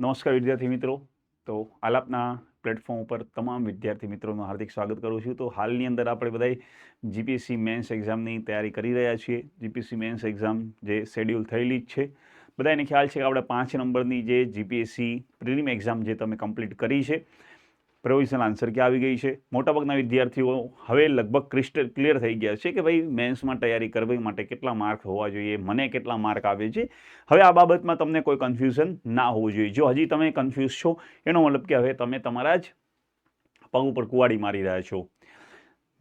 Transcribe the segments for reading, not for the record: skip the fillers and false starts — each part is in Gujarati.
નમસ્કાર વિદ્યાર્થી મિત્રો. તો આલાપના પ્લેટફોર્મ ઉપર તમામ વિદ્યાર્થી મિત્રોનું હાર્દિક સ્વાગત કરું છું. તો હાલની અંદર આપણે બધા જીપીએસસી મેન્સ એક્ઝામની તૈયારી કરી રહ્યા છીએ. જીપીએસસી મેન્સ એક્ઝામ જે શેડ્યુલ થયેલી જ છે. બધાને ખ્યાલ છે કે આપણે 5 નંબરની જે જીપીએસસી પ્રિલિમ એક્ઝામ જે તમે કમ્પ્લીટ કરી છે, પ્રોવિઝનલ આન્સર કે આવી ગઈ છે. મોટાભાગના વિદ્યાર્થીઓ હવે લગભગ ક્રિસ્ટલ ક્લિયર થઈ ગયા છે કે ભાઈ મેન્સમાં તૈયારી કરવા માટે કેટલા માર્ક હોવા જોઈએ, મને કેટલા માર્ક આવે છે. હવે આ બાબતમાં તમને કોઈ કન્ફ્યુઝન ના હોવું જોઈએ. જો હજી તમે કન્ફ્યુઝ છો એનો મતલબ કે હવે તમે તમારા જ પગ ઉપર કુવાડી મારી રહ્યા છો.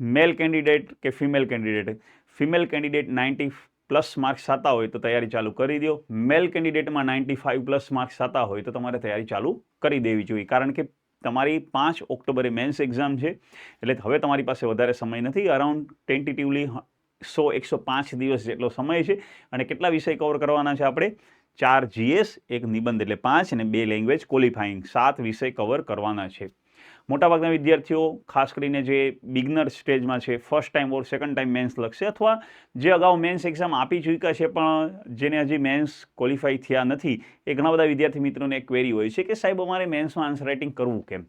મેલ કેન્ડિડેટ કે female candidate, female candidate 90+ marks થતા હોય તો તૈયારી ચાલુ કરી દો. મેલ કેન્ડિડેટમાં 95+ માર્ક્સ થતા હોય તો તમારે તૈયારી ચાલુ કરી દેવી જોઈએ. કારણ કે તમારી 5 ઓક્ટોબરે મેન્સ એક્ઝામ છે, એટલે હવે તમારી પાસે વધારે સમય નથી. અરાઉન્ડ ટેન્ટેટિવલી 100-105 દિવસ જેટલો સમય છે. અને કેટલા વિષય કવર કરવાના છે આપણે? 4 GS, 1 નિબંધ એટલે 5 અને 2 લેંગ્વેજ ક્વોલિફાઈંગ, 7 વિષય કવર કરવાના છે. મોટાભાગના વિદ્યાર્થીઓ ખાસ કરીને જે બિગનર સ્ટેજમાં છે, first time or second time mains લખશે, અથવા જે અગાઉ મેન્સ એક્ઝામ આપી ચૂક્યા છે પણ જેને હજી મેન્સ ક્વોલિફાઈ થયા નથી, એ ઘણા બધા વિદ્યાર્થી મિત્રોને એક ક્વેરી હોય છે કે સાહેબ અમારે મેન્સમાં આન્સર રાઇટિંગ કરવું કેમ?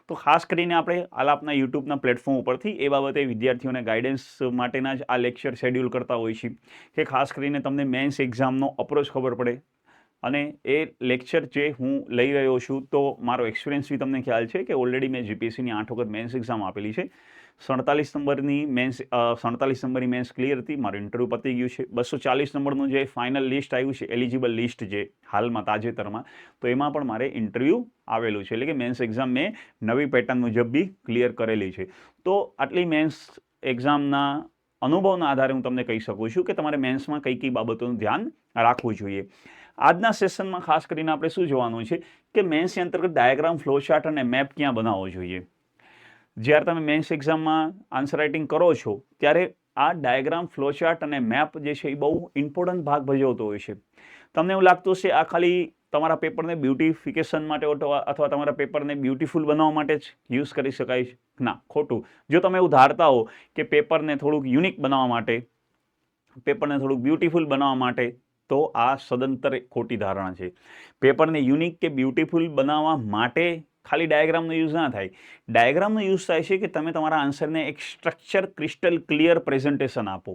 તો ખાસ કરીને આપણે આલાપના યુટ્યુબના પ્લેટફોર્મ ઉપરથી એ બાબતે વિદ્યાર્થીઓને ગાઈડન્સ માટેના જ આ લેક્ચર શેડ્યુલ કરતા હોય છે કે ખાસ કરીને તમને મેન્સ એક્ઝામનો અપ્રોચ ખબર પડે. અને એ લેક્ચર જે હું લઈ રહ્યો છું તો મારો એક્સપિરિયન્સ બી તમને ખ્યાલ છે કે ઓલરેડી મેં જીપીએસસીની 8 વખત મેન્સ એક્ઝામ આપેલી છે. 47 નંબરની મેન્સ ક્લિયર હતી, મારું ઇન્ટરવ્યૂ પતી ગયું છે. 240 નંબરનું જે ફાઇનલ લિસ્ટ આવ્યું છે, એલિજિબલ લિસ્ટ જે હાલમાં તાજેતરમાં, તો એમાં પણ મારે ઇન્ટરવ્યૂ આવેલું છે. એટલે કે મેન્સ એક્ઝામ મેં નવી પેટર્ન મુજબ બી ક્લિયર કરેલી છે. તો આટલી મેન્સ એક્ઝામના અનુભવના આધારે હું તમને કહી શકું છું કે તમારે મેન્સમાં કઈ કઈ બાબતોનું ધ્યાન રાખવું જોઈએ. આજના સેશનમાં ખાસ કરીને આપણે શું જોવાનું છે કે મેન્સની અંતર્ગત ડાયાગ્રામ, ફ્લોચાર્ટ અને મેપ ક્યાં બનાવવો જોઈએ. જ્યારે તમે મેન્સ એક્ઝામમાં આન્સર રાઇટિંગ કરો છો ત્યારે આ ડાયાગ્રામ, ફ્લોચાર્ટ અને મેપ જે છે એ બહુ ઇમ્પોર્ટન્ટ ભાગ ભજવતો હોય છે. તમને એવું લાગતું હશે આ ખાલી તમારા પેપરને બ્યુટિફિકેશન માટે અથવા તમારા પેપરને બ્યુટિફુલ બનાવવા માટે જ યુઝ કરી શકાય છે. ના, ખોટું. જો તમે એવું ધારતા હો કે પેપરને થોડુંક યુનિક બનાવવા માટે, પેપરને થોડુંક બ્યુટિફુલ બનાવવા માટે, તો આ સદંતર ખોટી ધારણા છે. પેપરને યુનિક કે બ્યુટિફુલ બનાવવા માટે ખાલી ડાયાગ્રામનો યુઝ ના થાય. ડાયાગ્રામનો યુઝ થાય છે કે તમે તમારા આન્સરને એક સ્ટ્રક્ચર, ક્રિસ્ટલ ક્લિયર પ્રેઝન્ટેશન આપો.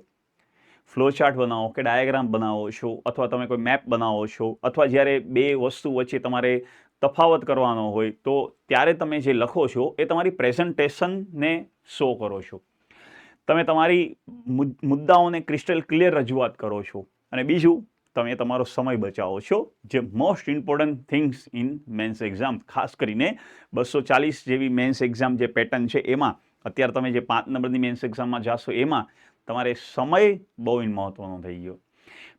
ફ્લો ચાર્ટ બનાવો કે ડાયાગ્રામ બનાવો છો, અથવા તમે કોઈ મેપ બનાવો છો, અથવા જ્યારે બે વસ્તુ વચ્ચે તમારે તફાવત કરવાનો હોય તો ત્યારે તમે જે લખો છો એ તમારી પ્રેઝન્ટેશનને શો કરો છો. તમે તમારી મુદ્દાઓને ક્રિસ્ટલ ક્લિયર રજૂઆત કરો છો. અને બીજું, તમે તમારો સમય બચાવો છો, જે most important things in men's exam. ખાસ કરીને 240 જેવી મેન્સ એક્ઝામ જે પેટર્ન છે એમાં અત્યારે તમે જે 5 નંબરની મેન્સ એક્ઝામમાં જાશો એમાં તમારે સમય બહુ મહત્વનો થઈ ગયો.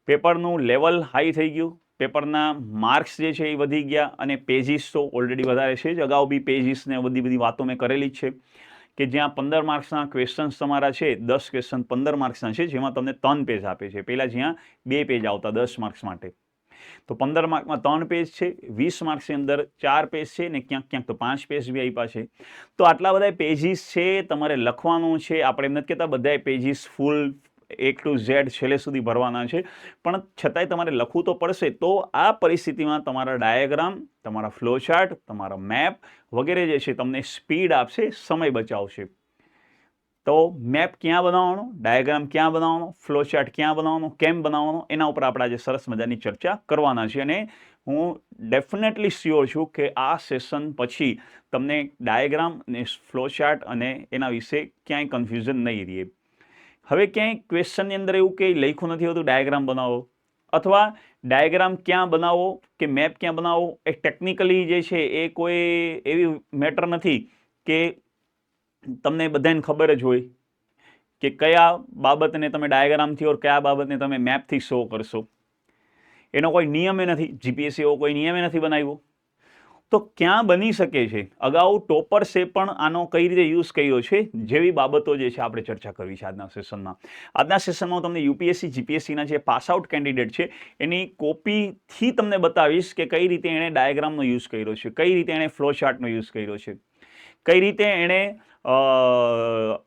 પેપરનું લેવલ હાઈ થઈ ગયું, પેપરના માર્ક્સ જે છે એ વધી ગયા, અને પેજીસ તો ઓલરેડી વધારે છે જ. અગાઉ બી પેજીસને બધી વાતો મેં કરેલી જ છે કે જ્યાં 15 માર્ક્સના ક્વેશ્ચન્સ તમારા છે, 10 ક્વેશ્ચન 15 માર્ક્સના છે, જેમાં તમને 3 પેજ આપે છે. પહેલાં જ્યાં 2 પેજ આવતા 10 માર્ક્સ માટે, તો 15 માર્કમાં 3 પેજ છે, 20 માર્ક્સની અંદર 4 પેજ છે, ને ક્યાંક ક્યાંક તો 5 પેજ બી આપ્યા છે. તો આટલા બધા પેજીસ છે, તમારે લખવાનું છે. આપણે એમ નથી કહેતા બધા pages full A to Z છેલ્લે સુધી ભરવાના છે, પણ છતાંય તમારે લખવું તો પડશે. તો આ પરિસ્થિતિમાં તમારા ડાયાગ્રામ, તમારા ફ્લોચાર્ટ, તમારા મેપ વગેરે જે છે તમને સ્પીડ આપશે, સમય બચાવશે. તો મેપ ક્યાં બનાવવાનો, ડાયાગ્રામ ક્યાં બનાવવાનો, ફ્લોચાર્ટ ક્યાં બનાવવાનો, કેમ બનાવવાનો, એના ઉપર આપણે આજે સરસ મજાની ચર્ચા કરવાના છે. અને હું ડેફિનેટલી શ્યોર છું કે આ સેશન પછી તમને ડાયાગ્રામ અને ફ્લોચાર્ટ અને એના વિશે ક્યાંય કન્ફ્યુઝન નહીં રહે. હવે ક્યાંય ક્વેશ્ચનની અંદર એવું કંઈ લખ્યું નથી હોતું ડાયાગ્રામ બનાવો, અથવા ડાયાગ્રામ ક્યાં બનાવો કે મેપ ક્યાં બનાવો, એ ટેકનિકલી જે છે એ કોઈ એવી મેટર નથી કે તમને બધાને ખબર જ હોય કે કયા બાબતને તમે ડાયાગ્રામથી ઓર કયા બાબતને તમે મેપથી શો કરશો. એનો કોઈ નિયમે નથી, જીપીએસસી એવો કોઈ નિયમે નથી બનાવ્યો. તો ક્યાં બની શકે છે? અગાઉ ટોપર્સે પણ આનો કઈ રીતે યુઝ કર્યો છે, જેવી બાબતો જે છે આપણે ચર્ચા કરવી છે આજના સેશનમાં. આજના સેશનમાં હું તમને યુપીએસસી, જીપીએસસીના જે પાસ આઉટ કેન્ડિડેટ છે એની કોપીથી તમને બતાવીશ કે કઈ રીતે એણે ડાયાગ્રામનો યુઝ કર્યો છે, કઈ રીતે એણે ફ્લો ચાર્ટનો યુઝ કર્યો છે, કઈ રીતે એણે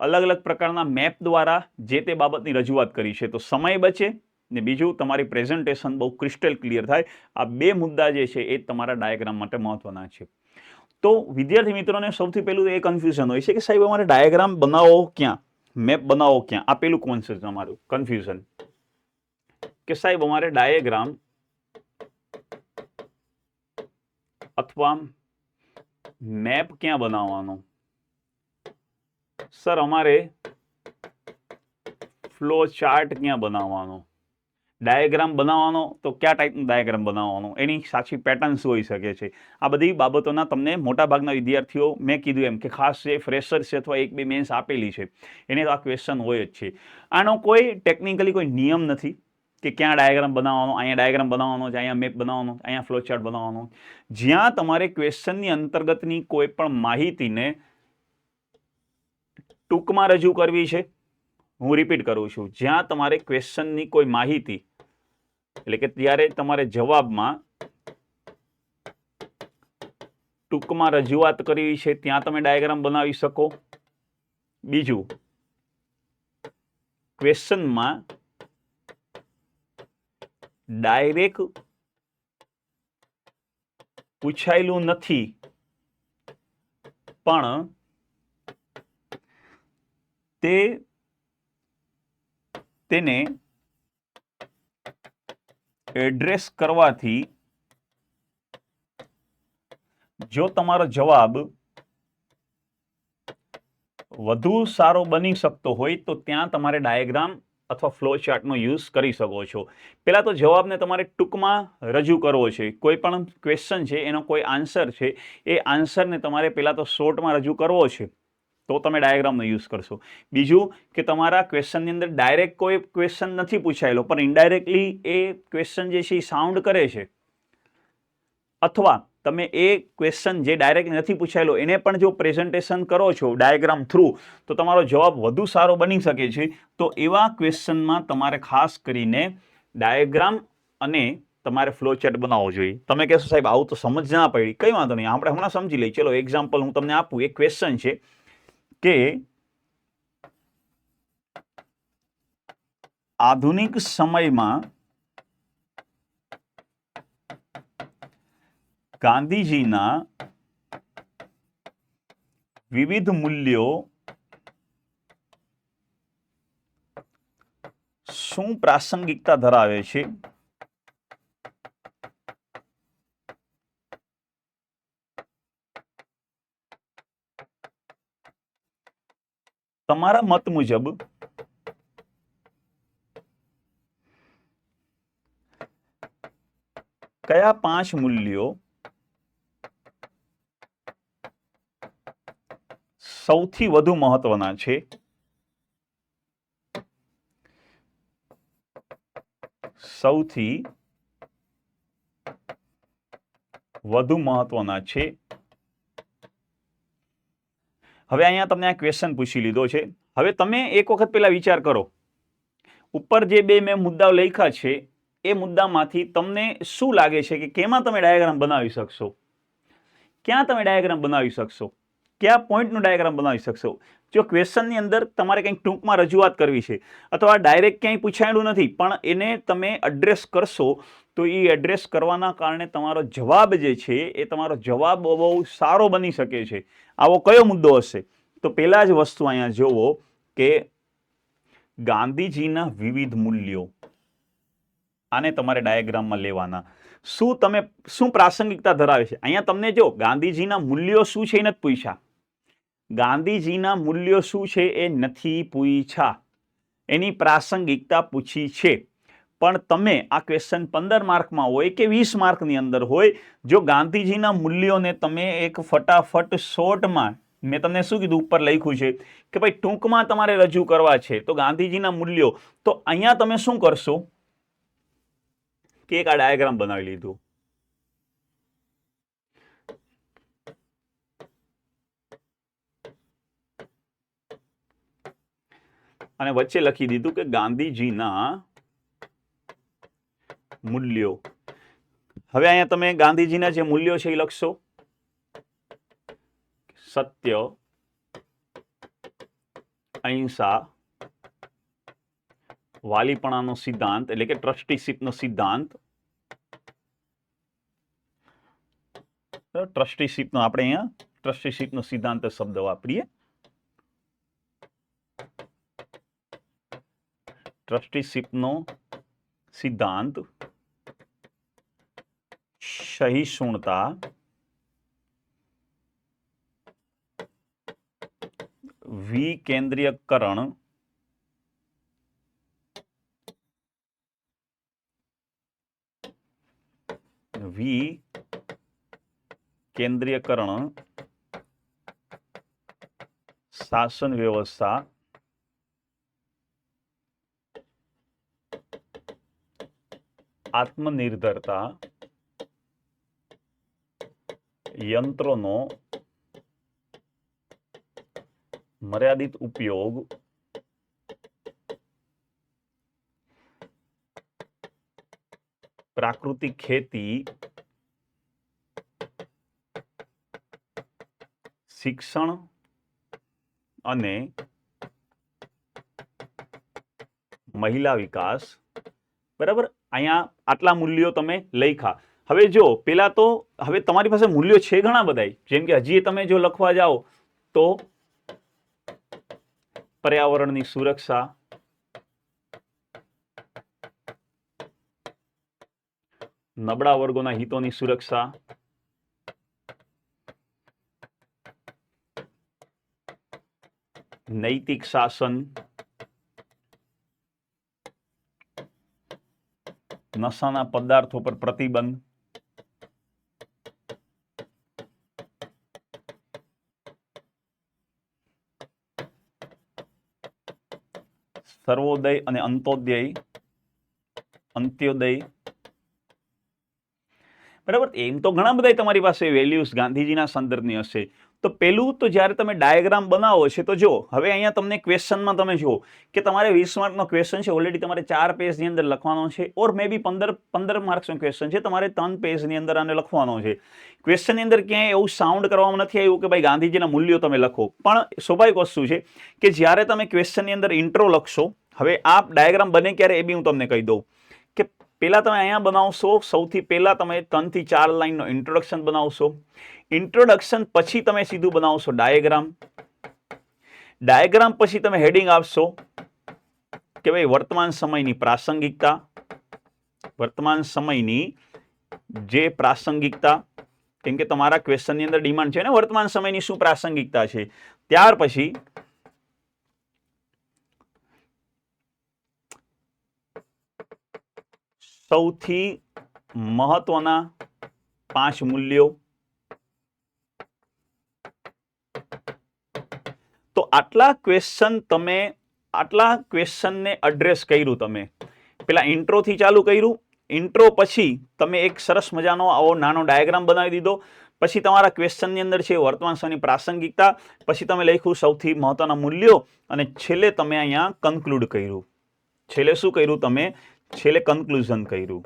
અલગ અલગ પ્રકારના મેપ દ્વારા જે તે બાબતની રજૂઆત કરી છે. તો સમય બચે, ને બીજું તમારી પ્રેઝન્ટેશન બહુ ક્રિસ્ટલ ક્લિયર થાય. આ બે મુદ્દા જે છે એ તમારા ડાયાગ્રામ માટે મહત્વના છે. તો વિદ્યાર્થી મિત્રોને સૌથી પહેલું એ કન્ફ્યુઝન હોય છે કે સાહેબ અમારે ડાયાગ્રામ બનાવો ક્યાં, મેપ બનાવો ક્યાં. આ પેલું કોન્સેપ્ટ તમારું કન્ફ્યુઝન કે સાહેબ અમારે ડાયાગ્રામ અથવા મેપ ક્યાં બનાવવાનો. સર અમારે ફ્લો ચાર્ટ ક્યાં બનાવવાનો. ડાયાગ્રામ બનાવવાનો તો કયા ટાઈપનો ડાયાગ્રામ બનાવવાનો, એની સાચી પેટર્ન્સ હોઈ શકે છે. આ બધી બાબતોના તમને મોટાભાગના વિદ્યાર્થીઓ, મેં કીધું એમ કે ખાસ જે ફ્રેશર છે અથવા એક બે મેન્સ આપેલી છે એને તો આ ક્વેશ્ચન હોય જ છે. આનો કોઈ ટેકનિકલી કોઈ નિયમ નથી કે ક્યાં ડાયાગ્રામ બનાવવાનો, અહીંયા ડાયાગ્રામ બનાવવાનો છે, અહીંયા મેપ બનાવવાનો, અહીંયા ફ્લો ચાર્ટ બનાવવાનો. જ્યાં તમારે ક્વેશ્ચનની અંતર્ગતની કોઈ પણ માહિતીને ટૂંકમાં રજૂ કરવી છે, હું રિપીટ કરું છું, જ્યાં તમારે ક્વેશ્ચનની કોઈ માહિતી એટલે કે ત્યારે તમારે જવાબમાં ટૂંકમાં રજૂઆત કરવી છે ત્યાં તમે ડાયાગ્રામ બનાવી શકો. બીજું, ક્વેશ્ચનમાં ડાયરેક્ટ પૂછાયેલું નથી પણ તેને એડ્રેસ કરવાથી જો તમારો જવાબ વધુ સારો બની શકતો હોય તો ત્યાં તમારે ડાયાગ્રામ અથવા ફ્લો ચાર્ટનો યુઝ કરી શકો છો. પહેલાં તો જવાબને તમારે ટૂંકમાં રજૂ કરવો છે. કોઈ પણ ક્વેશ્ચન છે એનો કોઈ આન્સર છે, એ આન્સરને તમારે પહેલાં તો શોર્ટમાં રજૂ કરવો છે, તો તમે ડાયાગ્રામનો યુઝ કરશો. બીજું કે તમારા ક્વેશ્ચનની અંદર ડાયરેક્ટ કોઈ ક્વેશ્ચન નથી પૂછાયેલો પણ ઇનડાયરેક્ટલી એ ક્વેશ્ચન જે છે એ સાઉન્ડ કરે છે, અથવા તમે એ ક્વેશ્ચન જે ડાયરેક્ટ નથી પૂછાયેલો એને પણ જો પ્રેઝન્ટેશન કરો છો ડાયાગ્રામ થ્રુ તો તમારો જવાબ વધુ સારો બની શકે છે. તો એવા ક્વેશ્ચનમાં તમારે ખાસ કરીને ડાયાગ્રામ અને તમારે ફ્લો ચાર્ટ બનાવવો જોઈએ. તમે કહેશો સાહેબ આવું તો સમજ ના પડી, કંઈ વાંધો નહીં, આપણે હમણાં સમજી લઈએ. ચલો એક્ઝામ્પલ હું તમને આપું. એક ક્વેશ્ચન છે કે આધુનિક સમયમાં ગાંધીજીના વિવિધ મૂલ્યો શું પ્રાસંગિકતા ધરાવે છે? તમારા મત મુજબ કયા 5 મૂલ્યો સૌથી વધુ મહત્વના છે? સૌથી વધુ મહત્વના છે. હવે અહીંયા તમને આ ક્વેશ્ચન પૂછી લીધો છે. હવે તમે એક વખત પહેલા વિચાર કરો, ઉપર જે બે મેં મુદ્દાઓ લખ્યા છે એ મુદ્દામાંથી તમને શું લાગે છે કે કેમાં તમે ડાયાગ્રામ બનાવી શકશો? ક્યાં તમે ડાયાગ્રામ બનાવી શકશો? કયા પોઈન્ટનું ડાયાગ્રામ બનાવી શકશો? જો ક્વેશ્ચનની અંદર તમારે કંઈક ટૂંકમાં રજૂઆત કરવી છે અથવા ડાયરેક્ટ ક્યાંય પૂછાયેલું નથી પણ એને તમે એડ્રેસ કરશો તો એ એડ્રેસ કરવાના કારણે તમારો જવાબ જે છે એ તમારો જવાબ બહુ સારો બની શકે છે. આવો કયો મુદ્દો હશે? તો પહેલા જ વસ્તુ અહીંયા જોવો કે ગાંધીજીના વિવિધ મૂલ્યો, આને તમારે ડાયાગ્રામમાં લેવાના. શું પ્રાસંગિકતા ધરાવે છે? અહીંયા તમને જો ગાંધીજીના મૂલ્યો શું છે એ નથી પૂછ્યા. ગાંધીજીના મૂલ્યો શું છે એ નથી પૂછ્યા, એની પ્રાસંગિકતા પૂછી છે. પણ તમે આ ક્વેશ્ચન 15 માર્કમાં હોય કે 20 માર્કની અંદર હોય, જો ગાંધીજીના મૂલ્યોને તમે એક ફટાફટ શોર્ટમાં, મેં તમને શું કીધું ઉપર લખ્યું છે કે ભાઈ ટૂંકમાં તમારે રજૂ કરવા છે તો ગાંધીજીના મૂલ્યો, તો અહીંયા તમે શું કરશો કે એક આ ડાયાગ્રામ બનાવી લીધું. અને વચ્ચે લખી દીધું કે ગાંધીજીના મૂલ્યો. હવે અહીંયા તમે ગાંધીજીના જે મૂલ્યો છે એ લખશો, સત્ય, અહિંસા, વાલીપણાનો સિદ્ધાંત એટલે કે ટ્રસ્ટીશીપનો સિદ્ધાંત, ટ્રસ્ટીશીપનો આપણે અહીંયા ટ્રસ્ટીશીપનો સિદ્ધાંત શબ્દ વાપરીએ. ટ્રસ્ટીશીપનો સિદ્ધાંત સહિષ્ણુતા, વિકેન્દ્રીયકરણ, વિકેન્દ્રીયકરણ, શાસન વ્યવસ્થા, આત્મનિર્ભરતા, યંત્રોનો મર્યાદિત ઉપયોગ, પ્રાકૃતિક ખેતી, શિક્ષણ અને મહિલા વિકાસ. બરાબર, અહીંયા આટલા મૂલ્યો તમે લખ્યા. હવે જો પેલા તો હવે તમારી પાસે મૂલ્યો છે ઘણા બધા, જેમ કે હજી તમે જો લખવા જાઓ તો પર્યાવરણની સુરક્ષા, નબળા વર્ગોના હિતોની સુરક્ષા, નૈતિક શાસન, નશાના પદાર્થો પર પ્રતિબંધ, સર્વોદય અને અંત્યોદય. બરાબર, એમ તો ઘણા બધા તમારી પાસે વેલ્યુઝ ગાંધીજીના સંદર્ભની હશે. તો પેલું તો જ્યારે તમે ડાયાગ્રામ બનાવો છે તો જો હવે અહીંયા તમને ક્વેશ્ચનમાં તમે જુઓ કે તમારે 20 માર્કનો ક્વેશ્ચન છે, ઓલરેડી તમારે 4 પેજની અંદર લખવાનો છે, ઓર મે બી 15 માર્ક્સનો ક્વેશ્ચન છે, તમારે 3 પેજની અંદર આને લખવાનો છે. ક્વેશ્ચનની અંદર ક્યાંય એવું સાઉન્ડ કરવામાં નથી આવ્યું કે ભાઈ ગાંધીજીના મૂલ્યો તમે લખો, પણ સ્વાભાવિક વસ્તુ છે કે જ્યારે તમે ક્વેશ્ચનની અંદર ઇન્ટ્રો લખશો, હવે આ ડાયાગ્રામ બને ક્યારે એ બી હું તમને કહી દઉં કે પહેલા તમે અહીંયા બનાવશો, સૌથી પહેલા તમે 3 થી 4 લાઈનનો ઇન્ટ્રોડક્શન બનાવશો. ઇન્ટ્રોડક્શન પછી તમે સીધું બનાવશો ડાયાગ્રામ. ડાયાગ્રામ પછી તમે હેડિંગ આપશો કે ભાઈ વર્તમાન સમયની પ્રાસંગિકતા, વર્તમાન સમયની જે પ્રાસંગિકતા, કેમ કે તમારા ક્વેશ્ચનની અંદર ડિમાન્ડ છે ને વર્તમાન સમયની શું પ્રાસંગિકતા છે. ત્યાર પછી સૌથી મહત્વના 5 મૂલ્યો. તો આટલા ક્વેશ્ચનને એડ્રેસ કર્યું તમે. પેલા ઇન્ટ્રોથી ચાલુ કર્યું, ઇન્ટ્રો પછી તમે એક સરસ મજાનો આવો નાનો ડાયાગ્રામ બનાવી દીધો. પછી તમારા ક્વેશ્ચનની અંદર છે વર્તમાન સમયની પ્રાસંગિકતા, પછી તમે લખ્યું સૌથી મહત્વના મૂલ્યો, અને છેલ્લે તમે અહીંયા કન્ક્લુડ કર્યું. છેલ્લે શું કર્યું તમે? છેલ્લે કન્ક્લુઝન કર્યું.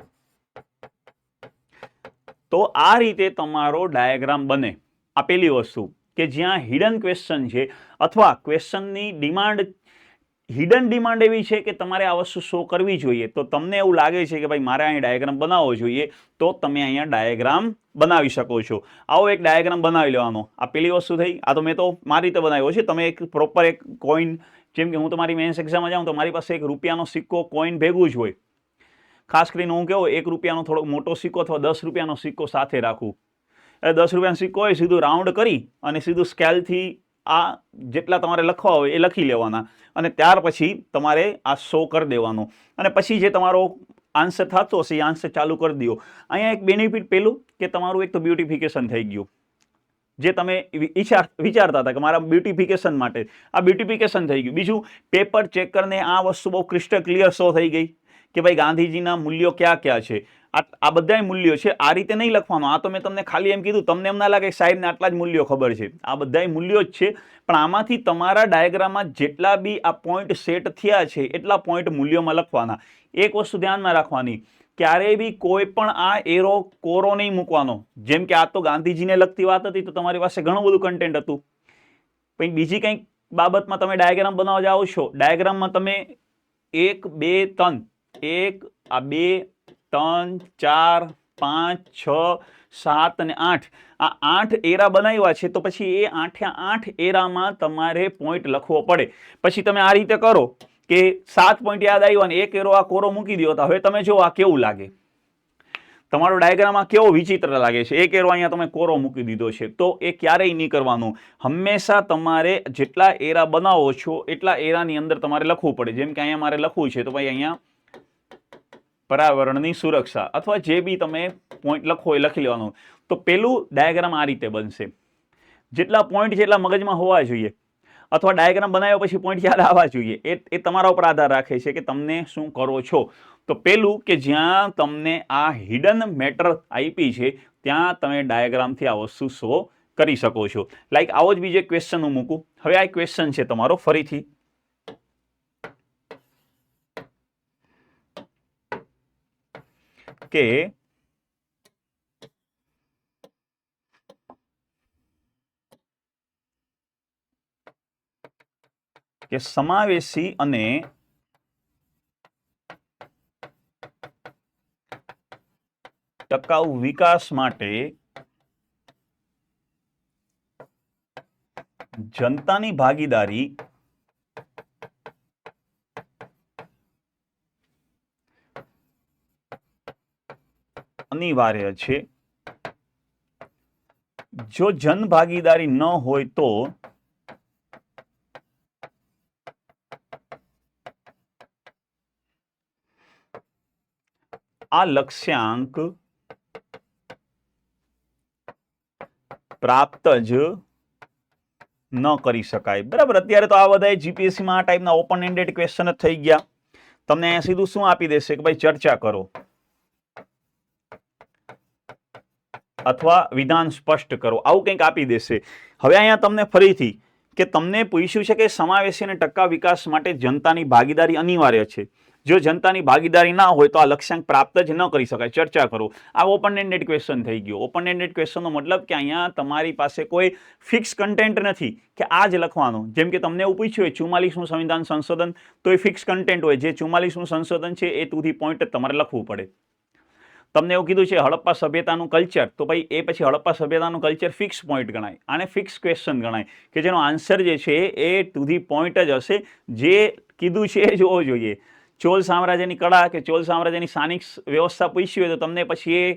તો આ રીતે તમારો ડાયાગ્રામ બને. આ પહેલી વસ્તુ કે જ્યાં હિડન ક્વેશ્ચન છે અથવા ક્વેશ્ચનની ડિમાન્ડ, હિડન ડિમાન્ડ એવી છે કે તમારે આ વસ્તુ શો કરવી જોઈએ, તો તમને એવું લાગે છે કે ભાઈ મારે અહીં ડાયાગ્રામ બનાવવો જોઈએ, તો તમે અહીંયા ડાયાગ્રામ બનાવી શકો છો. આવો એક ડાયાગ્રામ બનાવી લેવાનો. આ પહેલી વસ્તુ થઈ. આ તો મેં તો મારી રીતે બનાવ્યો છે. તમે એક પ્રોપર એક કોઈન, જેમ કે હું તમારી મેન્સ એક્ઝામમાં જાઉં તો મારી પાસે એક રૂપિયાનો સિક્કો કોઈન ભેગું જ હોય. ખાસ કરીને હું કેવો 1 રૂપિયાનો થોડો મોટો સિક્કો અથવા 10 રૂપિયાનો સિક્કો સાથે રાખું. એટલે 10 રૂપિયાનો સિક્કો હોય સીધું રાઉન્ડ કરી અને સીધું સ્કેલથી આ જેટલા તમારે લખવા હોય એ લખી લેવાના, અને ત્યાર પછી તમારે આ શો કરી દેવાનો, અને પછી જે તમારો આન્સર થતો હશે એ આન્સર ચાલુ કરી દો. અહીંયા એક બેનિફિટ પેલું કે તમારું એક તો બ્યુટિફિકેશન થઈ ગયું. જે તમે વિચારતા હતા કે મારા બ્યુટિફિકેશન માટે, આ બ્યુટિફિકેશન થઈ ગયું. બીજું, પેપર ચેકરને આ વસ્તુ બહુ ક્રિસ્ટલ ક્લિયર શો થઈ ગઈ કે ભાઈ ગાંધીજીના મૂલ્યો ક્યાં ક્યાં છે. આ બધા મૂલ્યો છે. આ રીતે નહીં લખવાનું. આ તો મેં તમને ખાલી એમ કીધું, તમને એમ ના લાગે સાહેબને આટલા જ મૂલ્યો ખબર છે. આ બધા મૂલ્યો જ છે, પણ આમાંથી તમારા ડાયાગ્રામમાં જેટલા બી આ પોઈન્ટ સેટ થયા છે એટલા પોઈન્ટ મૂલ્યોમાં લખવાના. એક વસ્તુ ધ્યાનમાં રાખવાની, ક્યારેય બી કોઈ પણ આ એરો કોરો નહીં મૂકવાનો. જેમ કે આ તો ગાંધીજીને લગતી વાત હતી તો તમારી પાસે ઘણું બધું કન્ટેન્ટ હતું. પછી બીજી કંઈક બાબતમાં તમે ડાયાગ્રામ બનાવવા જાઓ છો, ડાયાગ્રામમાં તમે 1 2 3 1 આ 2 3 4 5 6 7 અને 8 આ 8 એરા બનાવ્યા છે તો પછી એ 8 એરામાં તમારે પોઈન્ટ લખવો પડે. પછી તમે આ રીતે કરો કે 7 પોઈન્ટ યાદ આવ્યો અને એક એરો આ કોરો મૂકી દો. તો હવે તમે જો આ કેવું લાગે, તમારો ડાયાગ્રામ આ કેવો વિચિત્ર લાગે છે. એક એરો અહીંયા તમે કોરો મૂકી દીધો છે. તો એ ક્યારેય નહીં કરવાનું. હંમેશા તમારે જેટલા એરા બનાવો છો એટલા એરાની અંદર તમારે લખવું પડે. જેમ કે અહીંયા મારે લખવું છે તો ભાઈ અહીંયા પર્યાવરણની સુરક્ષા અથવા જે બી તમે પોઈન્ટ લખો એ લખી લેવાનું. તો પેલું ડાયાગ્રામ આ રીતે બનશે. જેટલા પોઈન્ટ છે એટલા મગજમાં હોવા જોઈએ અથવા ડાયાગ્રામ બનાવ્યા પછી પોઈન્ટ યાદ આવવા જોઈએ. એ તમારા ઉપર આધાર રાખે છે કે તમને શું કરો છો. તો પેલું કે જ્યાં તમને આ હિડન મેટર આપી છે ત્યાં તમે ડાયાગ્રામથી આ વસ્તુ શો કરી શકો છો. લાઈક આવો જ બીજો ક્વેશ્ચન હું મૂકું. હવે આ ક્વેશ્ચન છે તમારો ફરીથી કે સમાવેશી અને ટકાઉ વિકાસ માટે જનતાની ભાગીદારી અનિવાર્ય છે. જો જન ભાગીદારી ન હોય તો આ લક્ષ્યાંક પ્રાપ્ત જ ન કરી શકાય. બરાબર. અત્યારે તો આ બધા જીપીએસસીમાં આ ટાઈપના ઓપન એન્ડેડ ક્વેશ્ચન જ થઈ ગયા. તમને અહીંયા સીધું શું આપી દેશે કે ભાઈ ચર્ચા કરો અથવા વિધાન સ્પષ્ટ કરો, આવું કંઈક આપી દેશે. હવે અહીંયા તમને ફરીથી કે તમને પૂછ્યું છે કે સમાવેશી અને ટકાઉ વિકાસ માટે જનતાની ભાગીદારી અનિવાર્ય છે. જો જનતાની ભાગીદારી ના હોય તો આ લક્ષ્યાંક પ્રાપ્ત જ ન કરી શકાય. ચર્ચા કરો. આ ઓપન એન્ડેડ ક્વેશ્ચન થઈ ગયો. ઓપન એન્ડેડ ક્વેશ્ચનનો મતલબ કે અહીંયા તમારી પાસે કોઈ ફિક્સ કન્ટેન્ટ નથી કે આ જ લખવાનું. જેમ કે તમને એવું પૂછ્યું હોય 44મું સંવિધાન સંશોધન, તો એ ફિક્સ કન્ટેન્ટ હોય. જે 44મું સંશોધન છે એ ટુ ધી પોઈન્ટ જ તમારે લખવું પડે. તમને એવું કીધું છે હડપ્પા સભ્યતાનું કલ્ચર, તો ભાઈ એ પછી હડપ્પા સભ્યતાનું કલ્ચર ફિક્સ પોઈન્ટ ગણાય. આને ફિક્સ ક્વેશ્ચન ગણાય કે જેનો આન્સર જે છે એ ટુ ધી પોઈન્ટ જ હશે. જે કીધું છે એ જોવો જોઈએ. ચોલ સામ્રાજ્યની કળા કે ચોલ સામ્રાજ્યની સ્થાનિક વ્યવસ્થા પૂછી હોય તો તમને પછી એ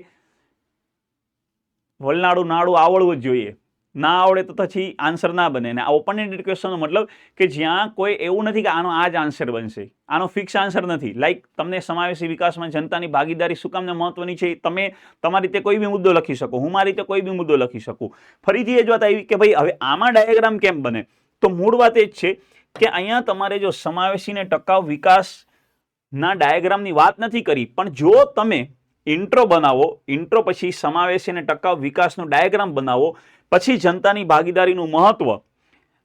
વલનાડું નાડું આવડવું જ જોઈએ. ના આવડે તો પછી આન્સર ના બને. ને આ ઓપન એન્ડેડ ક્વેશ્ચનનો મતલબ કે જ્યાં કોઈ એવું નથી કે આનો આ જ આન્સર બનશે, આનો ફિક્સ આન્સર નથી. લાઈક તમને સમાવેશી વિકાસમાં જનતાની ભાગીદારી શું કામને મહત્વની છે, તમે તમારી રીતે કોઈ બી મુદ્દો લખી શકો, હું મારી રીતે કોઈ બી મુદ્દો લખી શકું. ફરીથી એ જ વાત આવી કે ભાઈ હવે આમાં ડાયાગ્રામ કેમ બને. તો મૂળ વાત એ જ છે કે અહીંયા તમારે જો સમાવેશી ને ટકાઉ વિકાસના ડાયાગ્રામની વાત નથી કરી, પણ જો તમે ઇન્ટ્રો બનાવો, ઇન્ટ્રો પછી સમાવેશી અને ટકાઉ વિકાસનો ડાયાગ્રામ બનાવો, પછી જનતાની ભાગીદારીનું મહત્વ,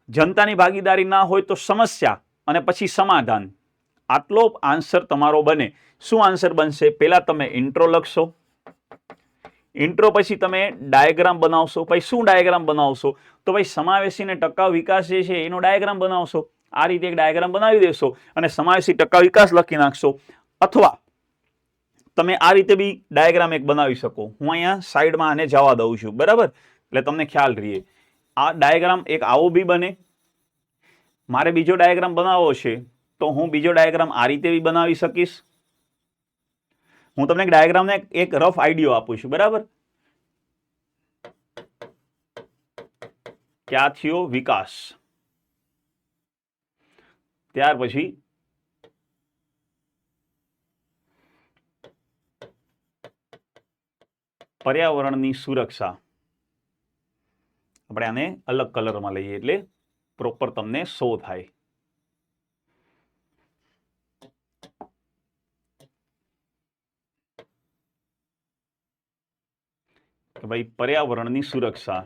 જનતાની ભાગીદારી ના હોય તો સમસ્યા અને પછી સમાધાન, આટલો આન્સર તમારો બને. શું આન્સર બનશે? પહેલા તમે ઇન્ટ્રો લખશો, ઇન્ટ્રો પછી તમે ડાયાગ્રામ બનાવશો. પછી શું ડાયાગ્રામ બનાવશો? તો ભાઈ સમાવેશી અને ટકાઉ વિકાસ જે છે એનો ડાયાગ્રામ બનાવશો. આ રીતે એક ડાયાગ્રામ બનાવી દેશો અને સમાવેશી ટકાઉ વિકાસ લખી નાખશો. અથવા તમે આ રીતે બી ડાયાગ્રામ એક બનાવી શકો. હું અહીંયા સાઈડમાં આને જવા દઉં છું. બરાબર, એટલે તમને ખ્યાલ રહીએ. આ ડાયાગ્રામ એક આવો બી બને. મારે બીજો ડાયાગ્રામ બનાવવો છે તો હું બીજો ડાયાગ્રામ આ રીતે બી બનાવી શકીશ. હું તમને ડાયાગ્રામને એક રફ આઈડિયો આપું છું. બરાબર, ક્યાં થયો વિકાસ, ત્યાર પછી પર્યાવરણની સુરક્ષા. આપણે આને અલગ કલરમાં લઈએ એટલે પ્રોપર તમને શો થાય. કે ભાઈ પર્યાવરણની સુરક્ષા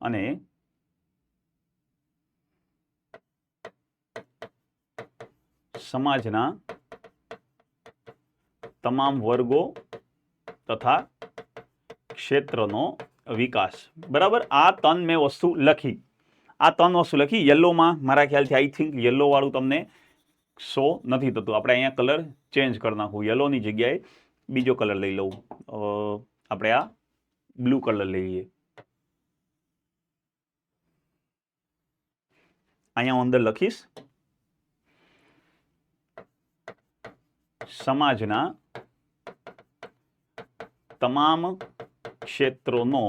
અને સમાજના તમામ વર્ગો તથા ક્ષેત્રનો વિકાસ. બરાબર, આ 3 મેં વસ્તુ લખી. આ 3 વસ્તુ લખી. યલોમાં મારા ખ્યાલથી આઈ થિંક યલો વાળું તમને શો નથી થતું. આપણે અહીંયા કલર ચેન્જ કરી નાખું. યલોની જગ્યાએ બીજો કલર લઈ લઉં. આપણે આ બ્લુ કલર લઈ લઈએ. અહીંયા અંદર લખીશ સમાજના તમામ ક્ષેત્રોનો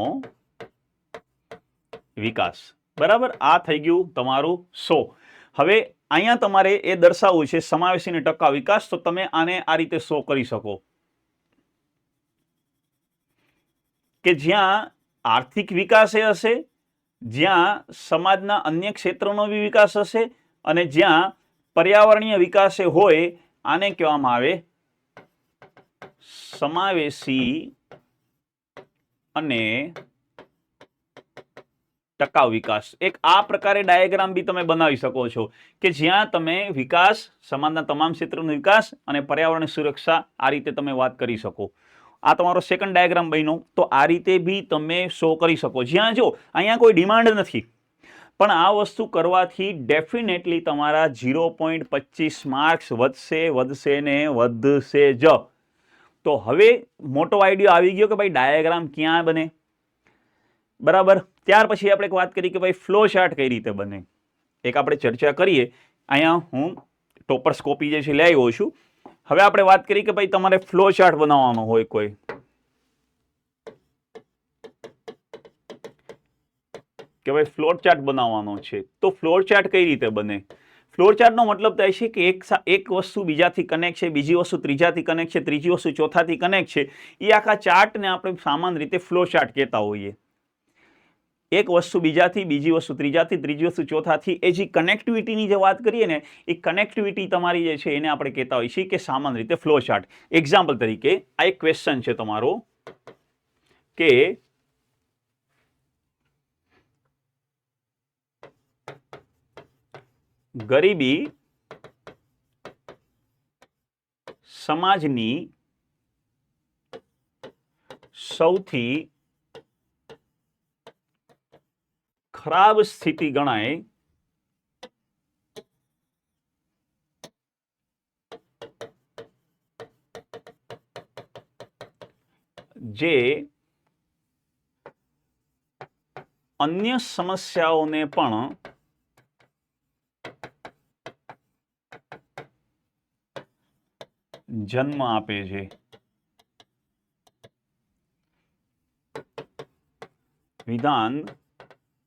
વિકાસ. બરાબર, આ થઈ ગયું તમારું 100. હવે અહીંયા તમારે એ દર્શાવવું છે સમાવેશી ટકા વિકાસ. તો તમે આને આ રીતે 100 કરી શકો કે જ્યાં આર્થિક વિકાસ એ હશે, જ્યાં સમાજના અન્ય ક્ષેત્રોનો બી વિકાસ હશે, અને જ્યાં પર્યાવરણીય વિકાસ હોય આને કહેવામાં આવે સમાવેશી અને ટકાઉ વિકાસ. એક આ પ્રકારે ડાયાગ્રામ બી તમે બનાવી શકો છો કે જ્યાં તમે વિકાસ, સમાજના તમામ ક્ષેત્રોનો વિકાસ અને પર્યાવરણની સુરક્ષા આ રીતે તમે વાત કરી શકો. આ તમારો સેકન્ડ ડાયાગ્રામ બન્યો. તો આ રીતે બી તમે શો કરી શકો. જ્યાં જો અહીંયા કોઈ ડિમાન્ડ નથી, પણ આ વસ્તુ કરવાથી ડેફિનેટલી તમારા 0.25 માર્ક્સ વધશે ને વધશે જ. તો હવે મોટો આઈડિયા આવી ગયો કે ભાઈ ડાયાગ્રામ ક્યાં બને. બરાબર, ત્યાર પછી આપણે એક વાત કરી કે ભાઈ ફ્લો ચાર્ટ કઈ રીતે બને. એક આપણે ચર્ચા કરીએ. અહીંયા હું ટોપર્સ કોપી જે છે લઈ આવ્યો છું. હવે આપણે વાત કરી કે ભાઈ તમારે ફ્લો ચાર્ટ બનાવવાનો હોય કોઈ, કે ભાઈ ફ્લોર ચાર્ટ બનાવવાનો છે. તો ફ્લોર ચાર્ટ કઈ રીતે બને? ફ્લોર ચાર્ટનો મતલબ થાય છે કે એક વસ્તુ બીજાથી કનેક્ટ છે, બીજી વસ્તુ ત્રીજાથી કનેક્ટ છે, ત્રીજી વસ્તુ ચોથાથી કનેક્ટ છે. એ આખા ચાર્ટને આપણે સામાન્ય રીતે ફ્લો ચાર્ટ કહેતા હોઈએ. એક વસ્તુ બીજાથી, બીજી વસ્તુ ત્રીજાથી, ત્રીજી વસ્તુ ચોથાથી, એ જે કનેક્ટિવિટીની જે વાત કરીએ ને, એ કનેક્ટિવિટી તમારી જે છે એને આપણે કહેતા હોઈએ છીએ કે સામાન્ય રીતે ફ્લો ચાર્ટ. એક્ઝામ્પલ તરીકે આ એક ક્વેશ્ચન છે તમારો કે ગરીબી સમાજની સૌથી ખરાબ સ્થિતિ ગણાય જે અન્ય સમસ્યાઓને પણ જન્મ આપે છે. વિધાન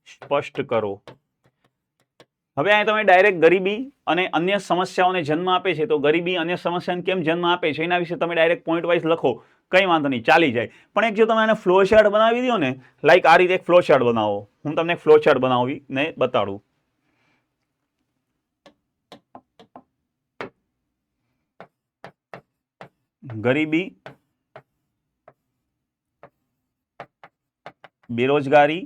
સ્પષ્ટ કરો. હવે અહીં તમે ડાયરેક્ટ ગરીબી અને અન્ય સમસ્યાઓને જન્મ આપે છે, તો ગરીબી અન્ય સમસ્યાને કેમ જન્મ આપે છે એના વિશે તમે ડાયરેક્ટ પોઈન્ટ વાઇઝ લખો, કંઈ વાંધો નહીં, ચાલી જાય. પણ એક જો તમે આને ફ્લો ચાર્ટ બનાવી દો ને, લાઈક આ રીતે એક ફ્લો ચાર્ટ બનાવો. હું તમને એક ફ્લો ચાર્ટ બનાવીને બતાડું. ગરીબી, બેરોજગારી,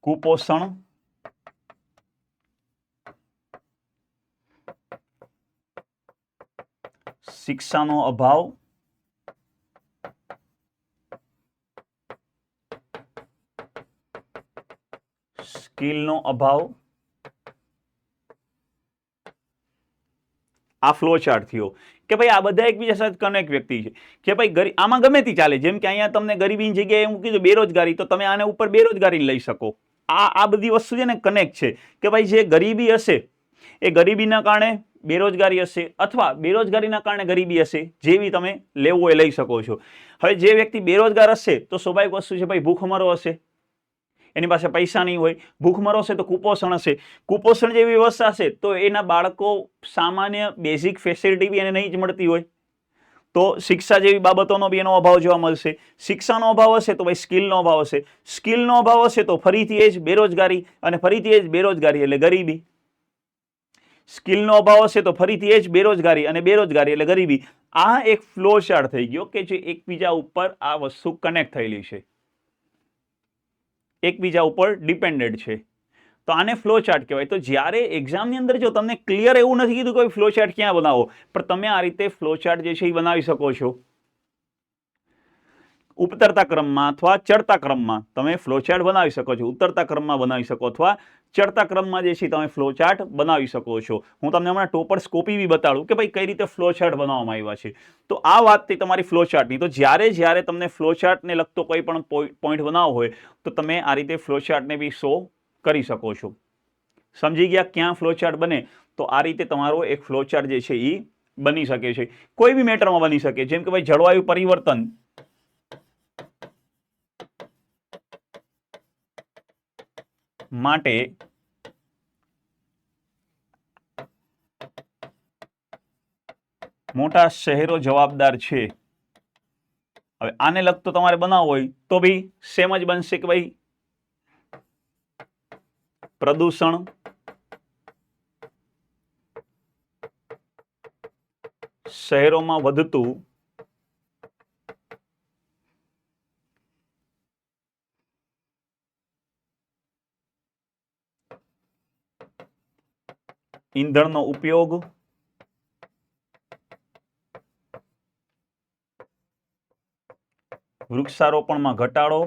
કુપોષણ, શિક્ષાનો અભાવ, સ્કિલનો અભાવ. આ ફ્લો ચાર્ટ થયો કે ભાઈ આ બધા એકબીજા સાથે કનેક્ટ વ્યક્તિ છે કે ભાઈ આમાં ગમે તે ચાલે. જેમ કે અહીંયા તમને ગરીબીની જગ્યાએ હું કીધું બેરોજગારી, તો તમે આને ઉપર બેરોજગારી લઈ શકો. આ બધી વસ્તુ છે ને કનેક્ટ છે કે ભાઈ જે ગરીબી હશે એ ગરીબીના કારણે બેરોજગારી હશે, અથવા બેરોજગારીના કારણે ગરીબી હશે. જેવી તમે લેવું હોય લઈ શકો છો. હવે જે વ્યક્તિ બેરોજગાર હશે તો સ્વાભાવિક વસ્તુ છે ભાઈ ભૂખમરો હશે, એની પાસે પૈસા નહીં હોય. ભૂખમરો હશે તો કુપોષણ હશે. કુપોષણ જેવી વ્યવસ્થા હશે તો એના બાળકો સામાન્ય બેઝિક ફેસિલિટી બી એને નહીં જ મળતી હોય, તો શિક્ષા જેવી બાબતોનો બી એનો અભાવ જોવા મળશે. શિક્ષાનો અભાવ હશે તો ભાઈ સ્કિલનો અભાવ હશે. સ્કિલનો અભાવ હશે તો ફરીથી એ જ બેરોજગારી, અને ફરીથી એ જ બેરોજગારી એટલે ગરીબી. સ્કિલનો અભાવ હશે તો ફરીથી એ જ બેરોજગારી, અને બેરોજગારી એટલે ગરીબી. આ એક ફ્લો ચાર્ટ થઈ ગયો કે જે એકબીજા ઉપર આ વસ્તુ કનેક્ટ થયેલી છે, એકબીજા ઉપર ડિપેન્ડેન્ટ છે. તો આને ફ્લો ચાર્ટ કહેવાય. તો જ્યારે એક્ઝામની અંદર જો તમને ક્લિયર એવું નથી કીધું કે ફ્લો ચાર્ટ ક્યાં બનાવો, પણ તમે આ રીતે ફ્લો ચાર્ટ જે છે એ બનાવી શકો છો. ઉતરતા ક્રમમાં અથવા ચડતા ક્રમમાં તમે ફ્લો ચાર્ટ બનાવી શકો છો. ઉતરતા ક્રમમાં બનાવી શકો અથવા ચડતા ક્રમમાં જે છે તમે ફ્લો ચાર્ટ બનાવી શકો છો. હું તમને હમણાં ટોપર્સ કોપી બી બતાડું કે ભાઈ કઈ રીતે ફ્લો ચાર્ટ બનાવવામાં આવ્યા છે. તો આ વાત થઈ તમારી ફ્લો ચાર્ટની. તો જ્યારે તમને ફ્લો ચાર્ટને લગતો કોઈ પણ પોઈન્ટ બનાવવો હોય તો તમે આ રીતે ફ્લો ચાર્ટને બી શો કરી શકો છો. સમજી ગયા ક્યાં ફ્લો ચાર્ટ બને? તો આ રીતે તમારો એક ફ્લો ચાર્ટ જે છે એ બની શકે છે. કોઈ બી મેટરમાં બની શકે. જેમ કે ભાઈ જળવાયુ પરિવર્તન માટે મોટા શહેરો જવાબદાર છે. હવે આને લગતો તમારે બનાવવો હોય તો બી સેમ જ બનશે કે ભાઈ પ્રદૂષણ શહેરોમાં વધતું ઈંધણનો ઉપયોગ વૃક્ષારોપણમાં ઘટાડો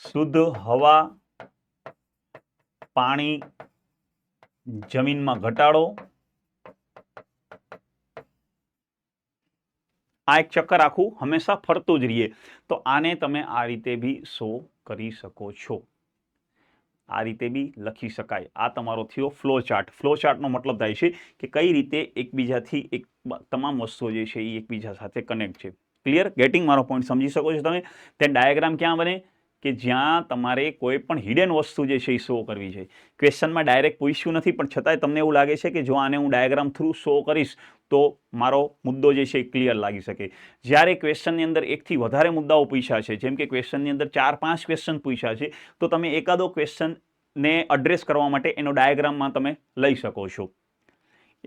શુદ્ધ હવા પાણી જમીનમાં ઘટાડો. આ એક ચક્કર આખું હંમેશા ફરતું જ રહીએ. તો આને તમે આ રીતે બી શો કરી શકો છો. આ રીતે બી લખી શકાય. આ તમારો થયો ફ્લો ચાર્ટ. ફ્લો ચાર્ટનો મતલબ થાય છે કે કઈ રીતે એકબીજાથી તમામ વસ્તુઓ જે છે એ એકબીજા સાથે કનેક્ટ છે. ક્લિયર? ગેટિંગ? મારો પોઈન્ટ સમજી શકો છો તમે? તે ડાયાગ્રામ ક્યાં બને? કે જ્યાં તમારે કોઈ પણ હિડન વસ્તુ જે છે એ શો કરવી છે. ક્વેશ્ચનમાં ડાયરેક્ટ પૂછ્યું નથી, પણ છતાંય તમને એવું લાગે છે કે જો આને હું ડાયાગ્રામ થ્રુ શો કરીશ તો મારો મુદ્દો જે છે એ ક્લિયર લાગી શકે. જ્યારે ક્વેશ્ચનની અંદર એકથી વધારે મુદ્દાઓ પૂછ્યા છે, જેમ કે ક્વેશ્ચનની અંદર 4-5 ક્વેશ્ચન પૂછ્યા છે, તો તમે એકાદો ક્વેશ્ચનને એડ્રેસ કરવા માટે એનો ડાયાગ્રામમાં તમે લઈ શકો છો.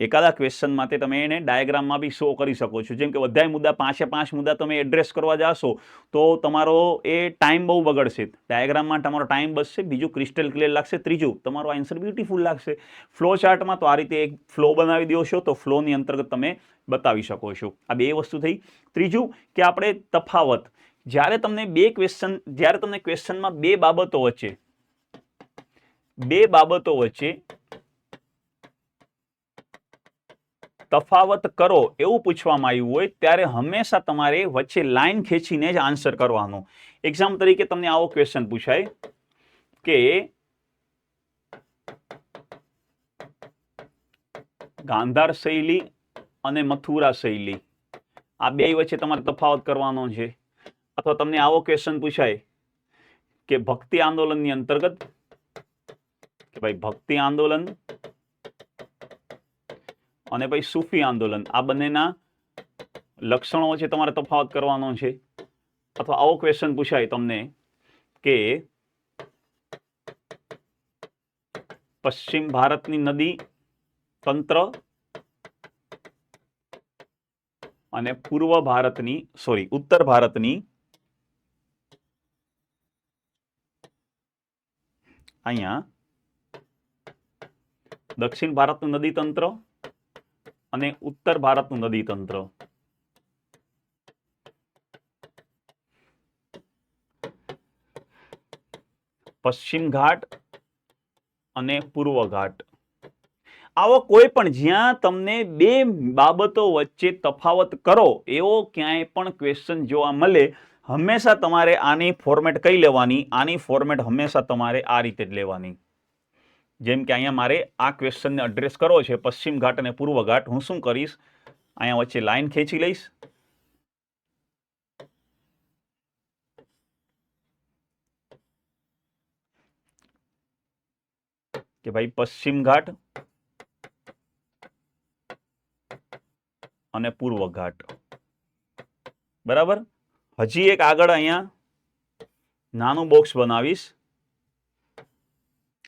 એકાદા ક્વેશ્ચન માટે તમે એને ડાયાગ્રામમાં બી શો કરી શકો છો. જેમ કે બધા મુદ્દા 5 મુદ્દા તમે એડ્રેસ કરવા જાશો તો તમારો એ ટાઈમ બહુ બગડશે. ડાયાગ્રામમાં તમારો ટાઈમ બચશે, બીજું ક્રિસ્ટલ ક્લિયર લાગશે, ત્રીજું તમારો આન્સર બ્યુટીફુલ લાગશે. ફ્લો ચાર્ટમાં તો આ રીતે એક ફ્લો બનાવી દો છો તો ફ્લોની અંતર્ગત તમે બતાવી શકો છો. આ બે વસ્તુ થઈ. ત્રીજું કે આપણે તફાવત. જ્યારે તમને ક્વેશ્ચનમાં બે બાબતો વચ્ચે તફાવત કરો એવું પૂછવામાં આવ્યું હોય ત્યારે હંમેશા તમારે વચ્ચે લાઈન ખેંચીને જ આન્સર કરવાનો. એક્ઝામ્પલ તરીકે તમને આવો ક્વેશ્ચન પૂછાય કે ગાંધાર શૈલી અને મથુરા શૈલી આ બે વચ્ચે તમારે તફાવત કરવાનો છે. અથવા તમને આવો ક્વેશ્ચન પૂછાય કે ભક્તિ આંદોલનની અંતર્ગત કે ભાઈ ભક્તિ આંદોલન અને ભાઈ સૂફી આંદોલન આ બંનેના લક્ષણો વચ્ચે તમારે તફાવત કરવાનો છે. અથવા આવો ક્વેશ્ચન પૂછાય તમને કે પશ્ચિમ ભારતની નદી તંત્ર અને ઉત્તર ભારતની અહીંયા દક્ષિણ ભારતનું નદી તંત્ર અને ઉત્તર ભારતનું નદી તંત્ર. પશ્ચિમ ઘાટ અને પૂર્વ ઘાટ. આવો કોઈ પણ જ્યાં તમને બે બાબતો વચ્ચે તફાવત કરો એવો ક્યાંય પણ ક્વેશ્ચન જોવા મળે, હંમેશા તમારે આની ફોર્મેટ કઈ લેવાની? આની ફોર્મેટ હંમેશા તમારે આ રીતે જ લેવાની. જેમ કે અહીંયા મારે આ ક્વેશ્ચનને એડ્રેસ કરવો છે પશ્ચિમ ઘાટ અને પૂર્વ ઘાટ. હું શું કરીશ? અહીંયા વચ્ચે લાઈન ખેંચી લઈશ કે ભાઈ પશ્ચિમ ઘાટ અને પૂર્વ ઘાટ. બરાબર. હજી એક આગળ અહીંયા નાનું બોક્સ બનાવીશ.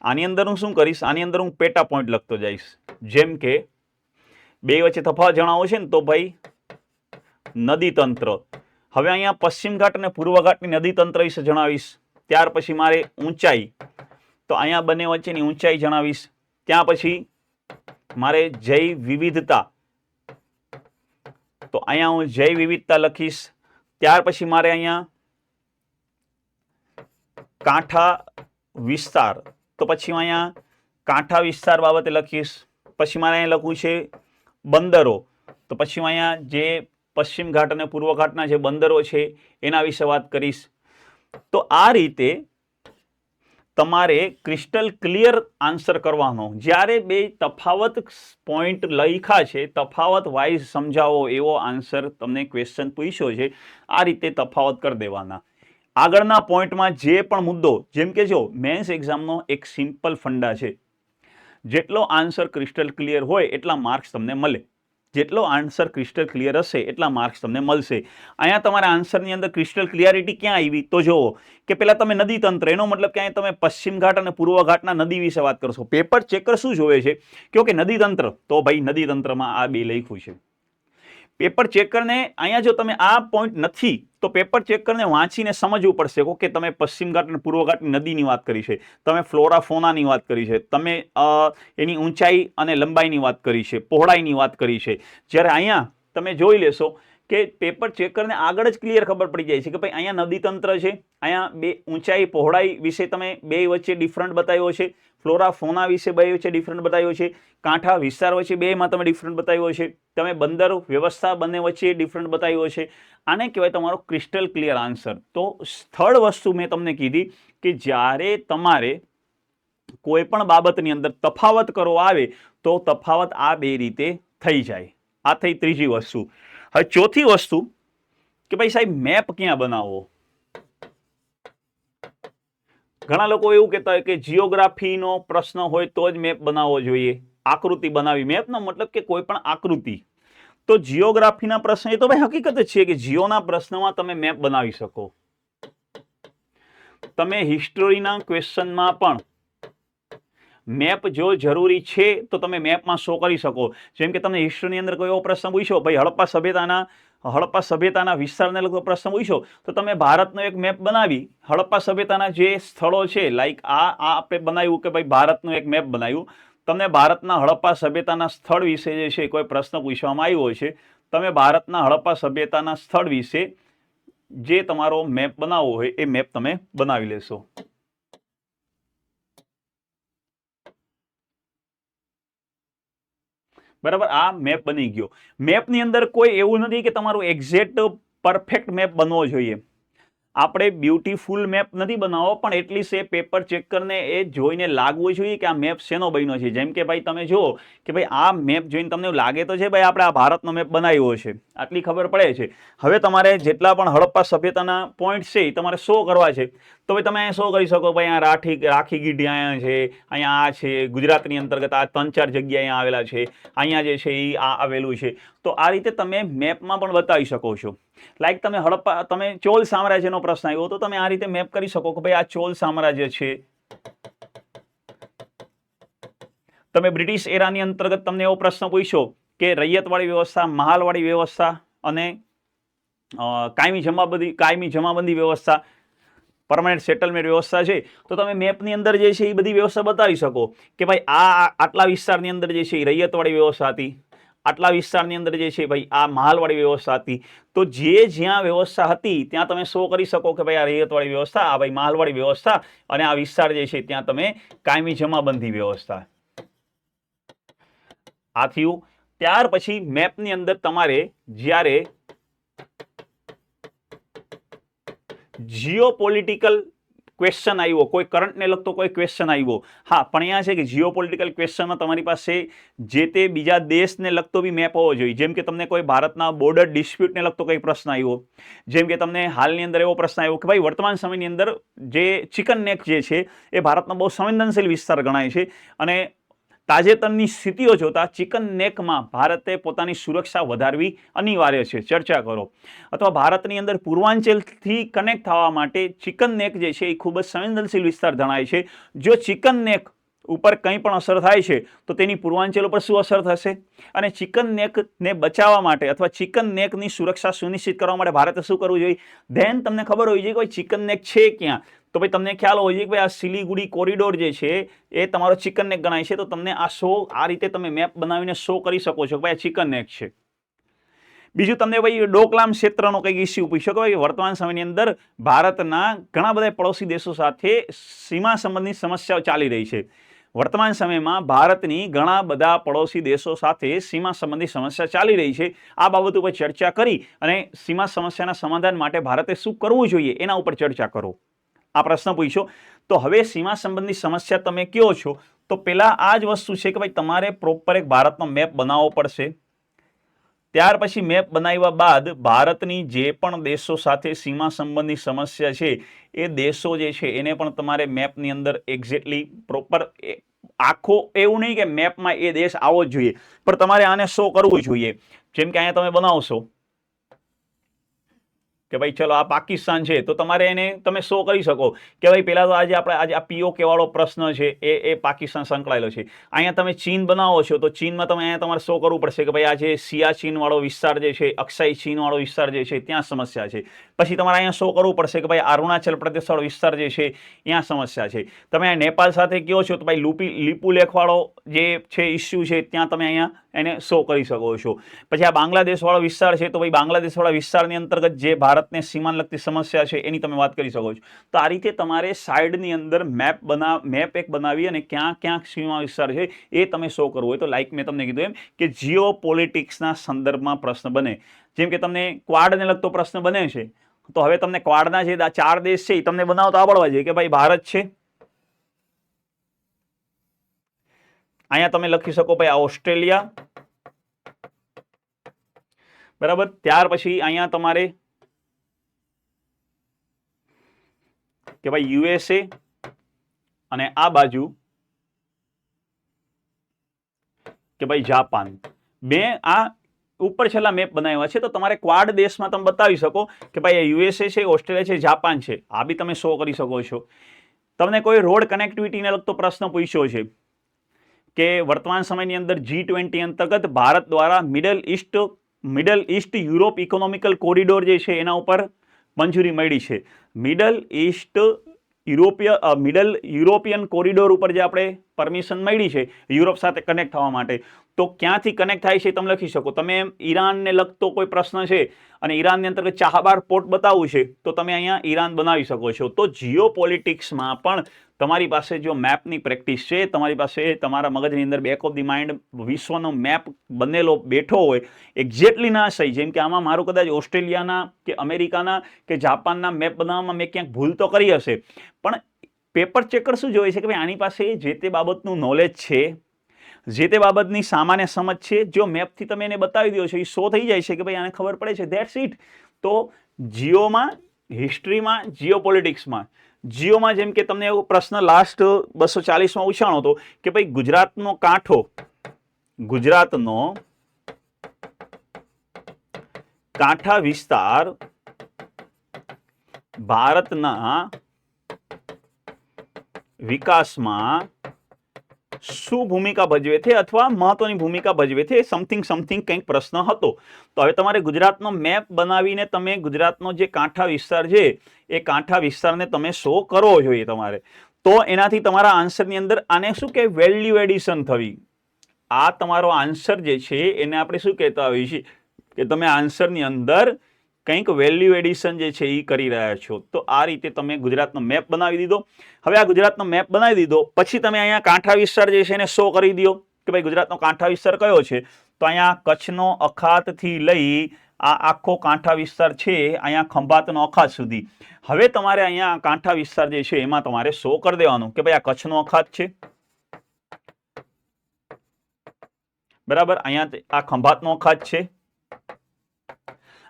આની અંદર હું શું કરીશ, આની અંદર હું પેટા પોઈન્ટ લખતો જઈશ. જેમ કે બે વચ્ચે તફાવત જણાવો છે ને, તો ભાઈ નદી તંત્ર. હવે અહીંયા પશ્ચિમ ઘાટ અને પૂર્વ ઘાટની નદી તંત્ર વિશે જણાવીશ. ત્યાર પછી મારે ઊંચાઈ, તો અહીંયા બંને વચ્ચેની ઊંચાઈ જણાવીશ. ત્યાં પછી મારે જૈવ વિવિધતા, તો અહીંયા હું જૈવ વિવિધતા લખીશ. ત્યાર પછી મારે અહીંયા કાંઠા વિસ્તાર, તો પછી અહીંયા કાંઠા વિસ્તાર બાબતે લખીશ. પછી મારે અહીંયા લખવું છે બંદરો, તો પછી હું અહીંયા જે પશ્ચિમ ઘાટ અને પૂર્વ ઘાટના જે બંદરો છે એના વિશે વાત કરીશ. તો આ રીતે તમારે ક્રિસ્ટલ ક્લિયર આન્સર કરવાનો. જ્યારે બે તફાવત પોઈન્ટ લખ્યા છે, તફાવત વાઇઝ સમજાવો એવો આન્સર તમને ક્વેશ્ચન પૂછ્યો છે, આ રીતે તફાવત કરી દેવાના. આગળના પોઈન્ટમાં જે પણ મુદ્દો, જેમ કે જો મેન્સ એક્ઝામનો એક સિમ્પલ ફંડા છે, જેટલો આન્સર ક્રિસ્ટલ ક્લિયર હોય એટલા માર્ક્સ તમને મળે. જેટલો આન્સર ક્રિસ્ટલ ક્લિયર હશે એટલા માર્ક્સ તમને મળશે. અહીંયા તમારા આન્સરની અંદર ક્રિસ્ટલ ક્લિયરિટી ક્યાં આવી, તો જુઓ કે પહેલાં તમે નદી તંત્ર, એનો મતલબ કે અહીંયા તમે પશ્ચિમ ઘાટ અને પૂર્વ ઘાટના નદી વિશે વાત કરશો. પેપર ચેકર શું જોવે છે કે નદી તંત્ર, તો ભાઈ નદી તંત્રમાં આ બે લખ્યું છે. પેપર ચેકરને અહીંયા જો તમે આ પોઈન્ટ નથી, તો પેપર ચેકરને વાંચીને સમજવું પડશે કે તમે પશ્ચિમ ઘાટ અને પૂર્વ ઘાટની નદીની વાત કરી છે, તમે ફ્લોરા ફોનાની વાત કરી છે, તમે એની ઊંચાઈ અને લંબાઈની વાત કરી છે, પહોળાઈની વાત કરી છે. જ્યારે અહીંયા તમે જોઈ લેશો કે પેપર ચેકરને આગળ જ ક્લિયર ખબર પડી જાય છે કે ભાઈ અહીંયા નદી તંત્ર છે, અહીંયા બે ઊંચાઈ પહોળાઈ વિશે તમે બે વચ્ચે ડિફરન્ટ બતાવ્યો છે, ફ્લોરા ફોના વિશે બે વચ્ચે ડિફરન્ટ બતાવ્યો છે, કાંઠા વિસ્તાર વચ્ચે બેમાં તમે ડિફરન્ટ બતાવ્યો છે, તમે બંદર વ્યવસ્થા બંને વચ્ચે ડિફરન્ટ બતાવ્યો છે. આને કહેવાય તમારો ક્રિસ્ટલ ક્લિયર આન્સર. તો થર્ડ વસ્તુ મેં તમને કીધી કે જ્યારે તમારે કોઈ પણ બાબતની અંદર તફાવત કરવો આવે તો તફાવત આ બે રીતે થઈ જાય. આ થઈ ત્રીજી વસ્તુ. હવે ચોથી વસ્તુ કે ભાઈ સાહેબ મેપ ક્યાં બનાવવો. ઘણા લોકો એવું કહેતા હોય કે જીઓગ્રાફીનો પ્રશ્ન હોય તો જ મેપ બનાવવો જોઈએ, આકૃતિ બનાવી. મેપનો મતલબ કે કોઈ પણ આકૃતિ. તો જીઓગ્રાફીના પ્રશ્ન, એ તો ભાઈ હકીકત જ છે કે જીઓના પ્રશ્નમાં તમે મેપ બનાવી શકો. તમે હિસ્ટોરીના ક્વેશ્ચનમાં પણ મેપ જો જરૂરી છે તો તમે મેપમાં શો કરી શકો. જેમ કે તમને હિસ્ટરીની અંદર કોઈ એવો પ્રશ્ન પૂછ્યો, ભાઈ હડપ્પા સભ્યતાના વિસ્તારને લગતો પ્રશ્ન પૂછ્યો, તો તમે ભારતનો એક મેપ બનાવી હડપ્પા સભ્યતાના જે સ્થળો છે, લાઈક આ આપણે બનાવ્યું કે ભાઈ ભારતનું એક મેપ બનાવ્યું, તમને ભારતના હડપ્પા સભ્યતાના સ્થળ વિશે જે છે કોઈ પ્રશ્ન પૂછવામાં આવ્યો છે, તમે ભારતના હડપ્પા સભ્યતાના સ્થળ વિશે જે તમારો મેપ બનાવવો હોય એ મેપ તમે બનાવી લેશો. બરાબર, આ મેપ બની ગયો. મેપની અંદર કોઈ એવું નથી કે તમારું એક્ઝેક્ટ પરફેક્ટ મેપ બનવો જોઈએ. આપણે બ્યુટીફુલ મેપ નથી બનાવવો, પણ એટલીસ્ટ એ પેપર ચેકરને એ જોઈને લાગવું જોઈએ કે આ મેપ શેનો બન્યો છે. જેમ કે ભાઈ તમે જુઓ કે ભાઈ આ મેપ જોઈને તમને લાગે તો છે ભાઈ આપણે આ ભારતનો મેપ બનાવ્યો છે, આટલી ખબર પડે છે. હવે તમારે જેટલા પણ હડપ્પા સભ્યતાના પોઈન્ટ છે એ તમારે શો કરવા છે, તો ભાઈ તમે અહીંયા શો કરી શકો. ભાઈ અહીંયા રાખી ગીઢી અહીંયા છે, અહીંયા આ છે, ગુજરાતની અંતર્ગત આ 3-4 જગ્યા અહીંયા આવેલા છે, અહીંયા જે છે એ આ આવેલું છે. તો આ રીતે તમે મેપમાં પણ બતાવી શકો છો. લાઈક તમે તમે ચોલ સામ્રાજ્યનો પ્રશ્ન આવ્યો તો તમે આ રીતે મેપ કરી શકો કે ભાઈ આ ચોલ સામ્રાજ્ય છે. તમે બ્રિટિશ એરાની અંતર્ગત તમને એવો પ્રશ્ન પૂછ્યો કે રૈયતવાળી વ્યવસ્થા, મહાલવાળી વ્યવસ્થા અને કાયમી જમાબંધી વ્યવસ્થા, પરમાનન્ટ સેટલમેન્ટ વ્યવસ્થા છે, તો તમે મેપની અંદર જે છે એ બધી વ્યવસ્થા બતાવી શકો કે ભાઈ આટલા વિસ્તારની અંદર જે છે એ રૈયતવાળી વ્યવસ્થા હતી, આટલા વિસ્તારની અંદર જે છે ભાઈ આ મહાલવાળી વ્યવસ્થા હતી. તો જ્યાં વ્યવસ્થા હતી ત્યાં તમે શો કરી શકો કે ભાઈ આ રૈયતવાળી વ્યવસ્થા, આ ભાઈ મહાલવાળી વ્યવસ્થા, અને આ વિસ્તાર જે છે ત્યાં તમે કાયમી જમાબંધી વ્યવસ્થા. આ થયું. ત્યાર પછી મેપની અંદર તમારે જ્યારે જીઓપોલિટિકલ ક્વેશ્ચન આવ્યો, કોઈ કરંટને લગતો કોઈ ક્વેશ્ચન આવ્યો, હા પણ અહીંયા છે કે જીઓપોલિટિકલ ક્વેશ્ચનમાં તમારી પાસે જે તે બીજા દેશને લગતો બી મેપ હોવો જોઈએ. જેમ કે તમને કોઈ ભારતના બોર્ડર ડિસ્પ્યુટને લગતો કોઈ પ્રશ્ન આવ્યો, જેમ કે તમને હાલની અંદર એવો પ્રશ્ન આવ્યો કે ભાઈ વર્તમાન સમયની અંદર જે ચિકન નેક જે છે એ ભારતનો બહુ સંવેદનશીલ વિસ્તાર ગણાય છે, અને તાજેતરની સ્થિતિઓ જોતા ચિકન નેકમાં ભારતે પોતાની સુરક્ષા વધારવી અનિવાર્ય છે, ચર્ચા કરો. અથવા ભારતની અંદર પૂર્વાંચલથી કનેક્ટ થવા માટે ચિકન નેક જે છે એ ખૂબ જ સંવેદનશીલ વિસ્તાર જણાય છે. જો ચિકન નેક ઉપર કંઈ પણ અસર થાય છે તો તેની પૂર્વાંચલ ઉપર શું અસર થશે, અને ચિકન નેકને બચાવવા માટે અથવા ચિકન નેકની સુરક્ષા સુનિશ્ચિત કરવા માટે ભારતે શું કરવું જોઈએ. ધેન તમને ખબર હોવી જોઈએ કે ભાઈ ચિકન નેક છે ક્યાં, તો ભાઈ તમને ખ્યાલ હોવો જોઈએ કે ભાઈ આ સિલિગુડી કોરિડોર જે છે એ તમારો ચિકન નેક ગણાય છે. તો તમને આ રીતે તમે મેપ બનાવીને શો કરી શકો છો કે ભાઈ આ ચિકન નેક છે. બીજું તમને ભાઈ ડોકલામ ક્ષેત્રનો કંઈક ઇસ્યુ પૂછ્યો કે ભાઈ વર્તમાન સમયની અંદર ભારતના ઘણા બધા પડોશી દેશો સાથે સીમા સંબંધિત સમસ્યાઓ ચાલી રહી છે. વર્તમાન સમયમાં ભારતની ઘણા બધા પડોશી દેશો સાથે સીમા સંબંધી સમસ્યા ચાલી રહી છે. આ બાબત ઉપર ચર્ચા કરી અને સીમા સમસ્યાના સમાધાન માટે ભારતે શું કરવું જોઈએ એના ઉપર ચર્ચા કરો. આ પ્રશ્ન પૂછ્યો. તો હવે સીમા સંબંધી સમસ્યા તમે કયો છો, તો પહેલા આ જ વસ્તુ છે કે ભાઈ તમારે પ્રોપર એક ભારતનો મેપ બનાવવો પડશે. ત્યાર પછી મેપ બનાવ્યા બાદ ભારતની જે પણ દેશો સાથે સીમા સંબંધી સમસ્યા છે એ દેશો જે છે એને પણ તમારે મેપની અંદર એક્ઝેક્ટલી પ્રોપર આખો એવું નહીં કે મેપમાં એ દેશ આવો જ જોઈએ, પણ તમારે આને શો કરવું જોઈએ. જેમ કે અહીંયા તમે બનાવશો કે ભાઈ ચલો આ પાકિસ્તાન છે, તો તમારે એને તમે શો કરી શકો કે ભાઈ પહેલાં તો આજે આ પીઓકે વાળો પ્રશ્ન છે એ પાકિસ્તાન સંકળાયેલો છે. અહીંયા તમે ચીન બનાવો છો તો ચીનમાં તમે અહીંયા તમારે શો કરવું પડશે કે ભાઈ આ જે સિયાચીન વાળો વિસ્તાર જે છે, અક્ષાઈ ચીન વાળો વિસ્તાર જે છે ત્યાં સમસ્યા છે. પછી તમારે અહીંયા શો કરવું પડશે કે ભાઈ અરુણાચલ પ્રદેશ વાળો વિસ્તાર જે છે ત્યાં સમસ્યા છે. તમે નેપાળ સાથે કહો છો તો ભાઈ લીપુલેખ વાળો જે છે ઇસ્યુ છે ત્યાં તમે અહીંયા એને શો કરી શકો છો. પછી આ બાંગ્લાદેશ વાળો વિસ્તાર છે તો ભાઈ બાંગ્લાદેશ વાળા વિસ્તારની અંતર્ગત જે ભારતને સીમાને લગતી સમસ્યા છે એની તમે વાત કરી શકો છો. તો આ રીતે તમારે સાઈડની અંદર મેપ એક બનાવી અને ક્યાં ક્યાં સીમા વિસ્તાર છે એ તમે શો કરવો હોય તો લાઈક મેં તમને કીધું એમ કે જીઓ પોલિટિક્સના સંદર્ભમાં પ્રશ્ન બને. જેમ કે તમને ક્વાડને લગતો પ્રશ્ન બને છે તો હવે તમને ક્વાડના જે 4 દેશ છે એ તમને બનાવતા આવડવા જોઈએ કે ભાઈ ભારત છે, અહીંયા તમે લખી શકો ભાઈ ઓસ્ટ્રેલિયા, બરાબર. ત્યાર પછી અહીંયા તમારે કે ભાઈ યુએસએ અને આ બાજુ કે ભાઈ જાપાન. બે આ ઉપર છેલ્લા મેપ બનાવ્યા છે તો તમારે ક્વાડ દેશમાં તમે બતાવી શકો કે ભાઈ યુએસએ છે, ઓસ્ટ્રેલિયા છે, જાપાન છે. આ બી તમે શો કરી શકો છો. તમને કોઈ રોડ કનેક્ટિવિટીને લગતો પ્રશ્ન પૂછ્યો છે કે વર્તમાન સમયની અંદર G20 અંતર્ગત ભારત દ્વારા middle East Europe economical corridor જે છે એના ઉપર મંજૂરી મળી છે. મિડલ યુરોપિયન કોરિડોર ઉપર જે આપણે પરમિશન મળી છે યુરોપ સાથે કનેક્ટ થવા માટે, તો ક્યાંથી કનેક્ટ થાય છે તમે લખી શકો. તમે ઈરાનને લગતો કોઈ પ્રશ્ન છે અને ઈરાનની અંતર્ગત ચાહબાર પોર્ટ બતાવવું છે તો તમે અહીંયા ઈરાન બનાવી શકો છો. તો જીઓ પોલિટિક્સમાં પણ તમારી પાસે જો મેપની પ્રેક્ટિસ છે, તમારી પાસે તમારા મગજની અંદર બેક ઓફ ધી માઇન્ડ વિશ્વનો મેપ બનેલો બેઠો હોય, એક્ઝેક્ટલી ના સહી. જેમ કે આમાં મારું કદાચ ઓસ્ટ્રેલિયાના કે અમેરિકાના કે જાપાનના મેપ બનાવવામાં મેં ક્યાંક ભૂલ તો કરી હશે, પણ પેપર ચેકર શું જોઈએ છે કે ભાઈ આની પાસે જે તે બાબતનું નોલેજ છે, જે તે બાબતની સામાન્ય સમજ છે. જો મેપથી તમે એને બતાવી દો છો એ શો થઈ જાય છે કે ભાઈ આને ખબર પડે છે, ધેટ્સ ઇટ. તો જીઓમાં, હિસ્ટ્રીમાં, જીઓપોલિટિક્સમાં, જીઓમાં જેમ કે તમને એવો પ્રશ્ન લાસ્ટ 240માં ઉછાણો હતો કે ભાઈ ગુજરાતનો કાંઠા વિસ્તાર ભારતના વિકાસમાં શું ભૂમિકા ભજવે છે અથવા મહત્વની ભૂમિકા ભજવે છે, સમથિંગ કંઈક પ્રશ્ન હતો. તો હવે તમારે ગુજરાતનો મેપ બનાવીને તમે ગુજરાતનો જે કાંઠા વિસ્તાર છે એ કાંઠા વિસ્તારને તમે શો કરવો જોઈએ તમારે. તો એનાથી તમારા આન્સરની અંદર આને શું કે વેલ્યુ એડિશન થવી. આ તમારો આન્સર જે છે એને આપણે શું કહેતા હોઈએ છીએ કે તમે આન્સરની અંદર કંઈક વેલ્યુ એડિશન જે છે એ કરી રહ્યા છો. તો આ રીતે તમે ગુજરાતનો મેપ બનાવી દીધો. હવે આ ગુજરાતનો મેપ બનાવી દીધો પછી તમે અહીંયા કાંઠા વિસ્તાર જે છે એને શો કરી દો કે ભાઈ ગુજરાતનો કાંઠા વિસ્તાર કયો છે. તો અહીંયા કચ્છનો અખાતથી લઈ આ આખો કાંઠા વિસ્તાર છે અહીંયા ખંભાતનો અખાત સુધી. હવે તમારે અહીંયા કાંઠા વિસ્તાર જે છે એમાં તમારે શો કરી દેવાનું કે ભાઈ આ કચ્છનો અખાત છે, બરાબર. અહીંયા આ ખંભાતનો અખાત છે,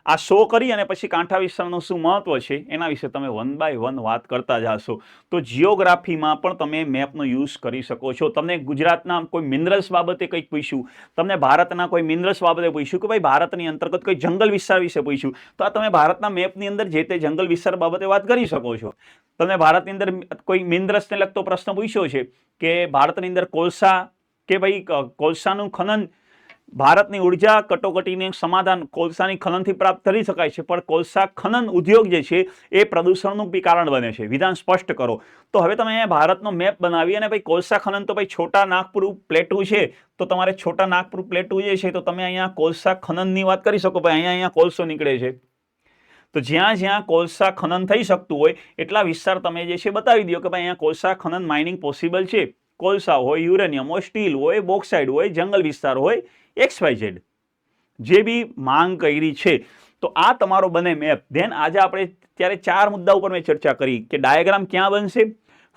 આ શો કરી અને પછી કાંઠા વિસ્તારનું શું મહત્વ છે એના વિશે તમે 1 by 1 વાત કરતા જશો. તો જિયોગ્રાફીમાં પણ તમે મેપનો યુઝ કરી શકો છો. તમને ગુજરાતના કોઈ મિનરલ્સ બાબતે કંઈક પૂછ્યું, તમને ભારતના કોઈ મિનરલ્સ બાબતે પૂછ્યું કે ભાઈ ભારતની અંતર્ગત કોઈ જંગલ વિસ્તાર વિશે પૂછ્યું, તો આ તમે ભારતના મેપની અંદર જે તે જંગલ વિસ્તાર બાબતે વાત કરી શકો છો. તમને ભારતની અંદર કોઈ મિનરલ્સને લગતો પ્રશ્ન પૂછ્યો છે કે ભારતની અંદર કોલસા કે ભાઈ કોલસાનું ખનન, ભારતની ઉર્જા કટોકટીને સમાધાન કોલસાની ખનનથી પ્રાપ્ત કરી શકાય છે, પણ કોલસા ખનન ઉદ્યોગ જે છે એ પ્રદૂષણનું બી કારણ બને છે. વિધાન સ્પષ્ટ કરો. તો હવે તમે અહીંયા ભારતનો મેપ બનાવી અને ભાઈ કોલસા ખનન તો ભાઈ છોટા નાગપુર પ્લેટુ છે, તો તમારે છોટા નાગપુર પ્લેટુ જે છે તો તમે અહીંયા કોલસા ખનનની વાત કરી શકો. ભાઈ અહીંયા કોલસો નીકળે છે, તો જ્યાં જ્યાં કોલસા ખનન થઈ શકતું હોય એટલા વિસ્તાર તમે જે છે બતાવી દો કે ભાઈ અહીંયા કોલસા ખનન માઇનિંગ પોસિબલ છે. કોલસા હોય, યુરેનિયમ હોય, સ્ટીલ હોય, બોક્સાઇડ હોય, જંગલ વિસ્તાર હોય, XYZ જે બી માંગ કરી છે. તો આ તમારો બને મેપ. ધેન આજે આપણે ત્યારે 4 મુદ્દા ઉપર મેં ચર્ચા કરી કે ડાયાગ્રામ ક્યાં બનશે,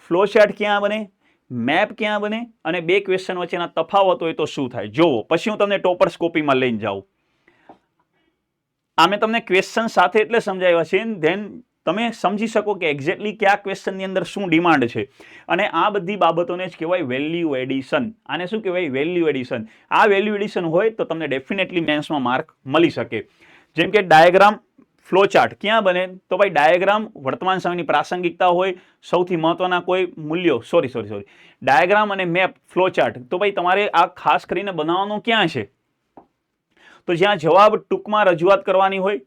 ફ્લો ચાર્ટ ક્યાં બને, મેપ ક્યાં બને અને 2 ક્વેશ્ચન વચ્ચેના તફાવત હોય તો શું થાય. જોવો પછી હું તમને ટોપર્સ કોપીમાં લઈને જાઉં. આ મેં તમને ક્વેશ્ચન સાથે એટલે સમજાવ્યા છે ધેન તમે સમજી શકો કે એક્ઝેક્ટલી કયા ક્વેશ્ચનની અંદર શું ડિમાન્ડ છે. અને આ બધી બાબતોને જ કહેવાય વેલ્યુ એડિશન. આને શું કહેવાય? Value addition. આ વેલ્યુ એડિશન હોય તો તમને ડેફિનેટલી મેન્સમાં માર્ક મળી શકે. જેમ કે ડાયાગ્રામ, ફ્લો ચાર્ટ ક્યાં બને? તો ભાઈ ડાયાગ્રામ વર્તમાન સમયની પ્રાસંગિકતા હોય, સૌથી મહત્વના કોઈ મૂલ્યો, ડાયાગ્રામ અને મેપ, ફ્લો ચાર્ટ તો ભાઈ તમારે આ ખાસ કરીને બનાવવાનું ક્યાં છે? તો જ્યાં જવાબ ટૂંકમાં રજૂઆત કરવાની હોય,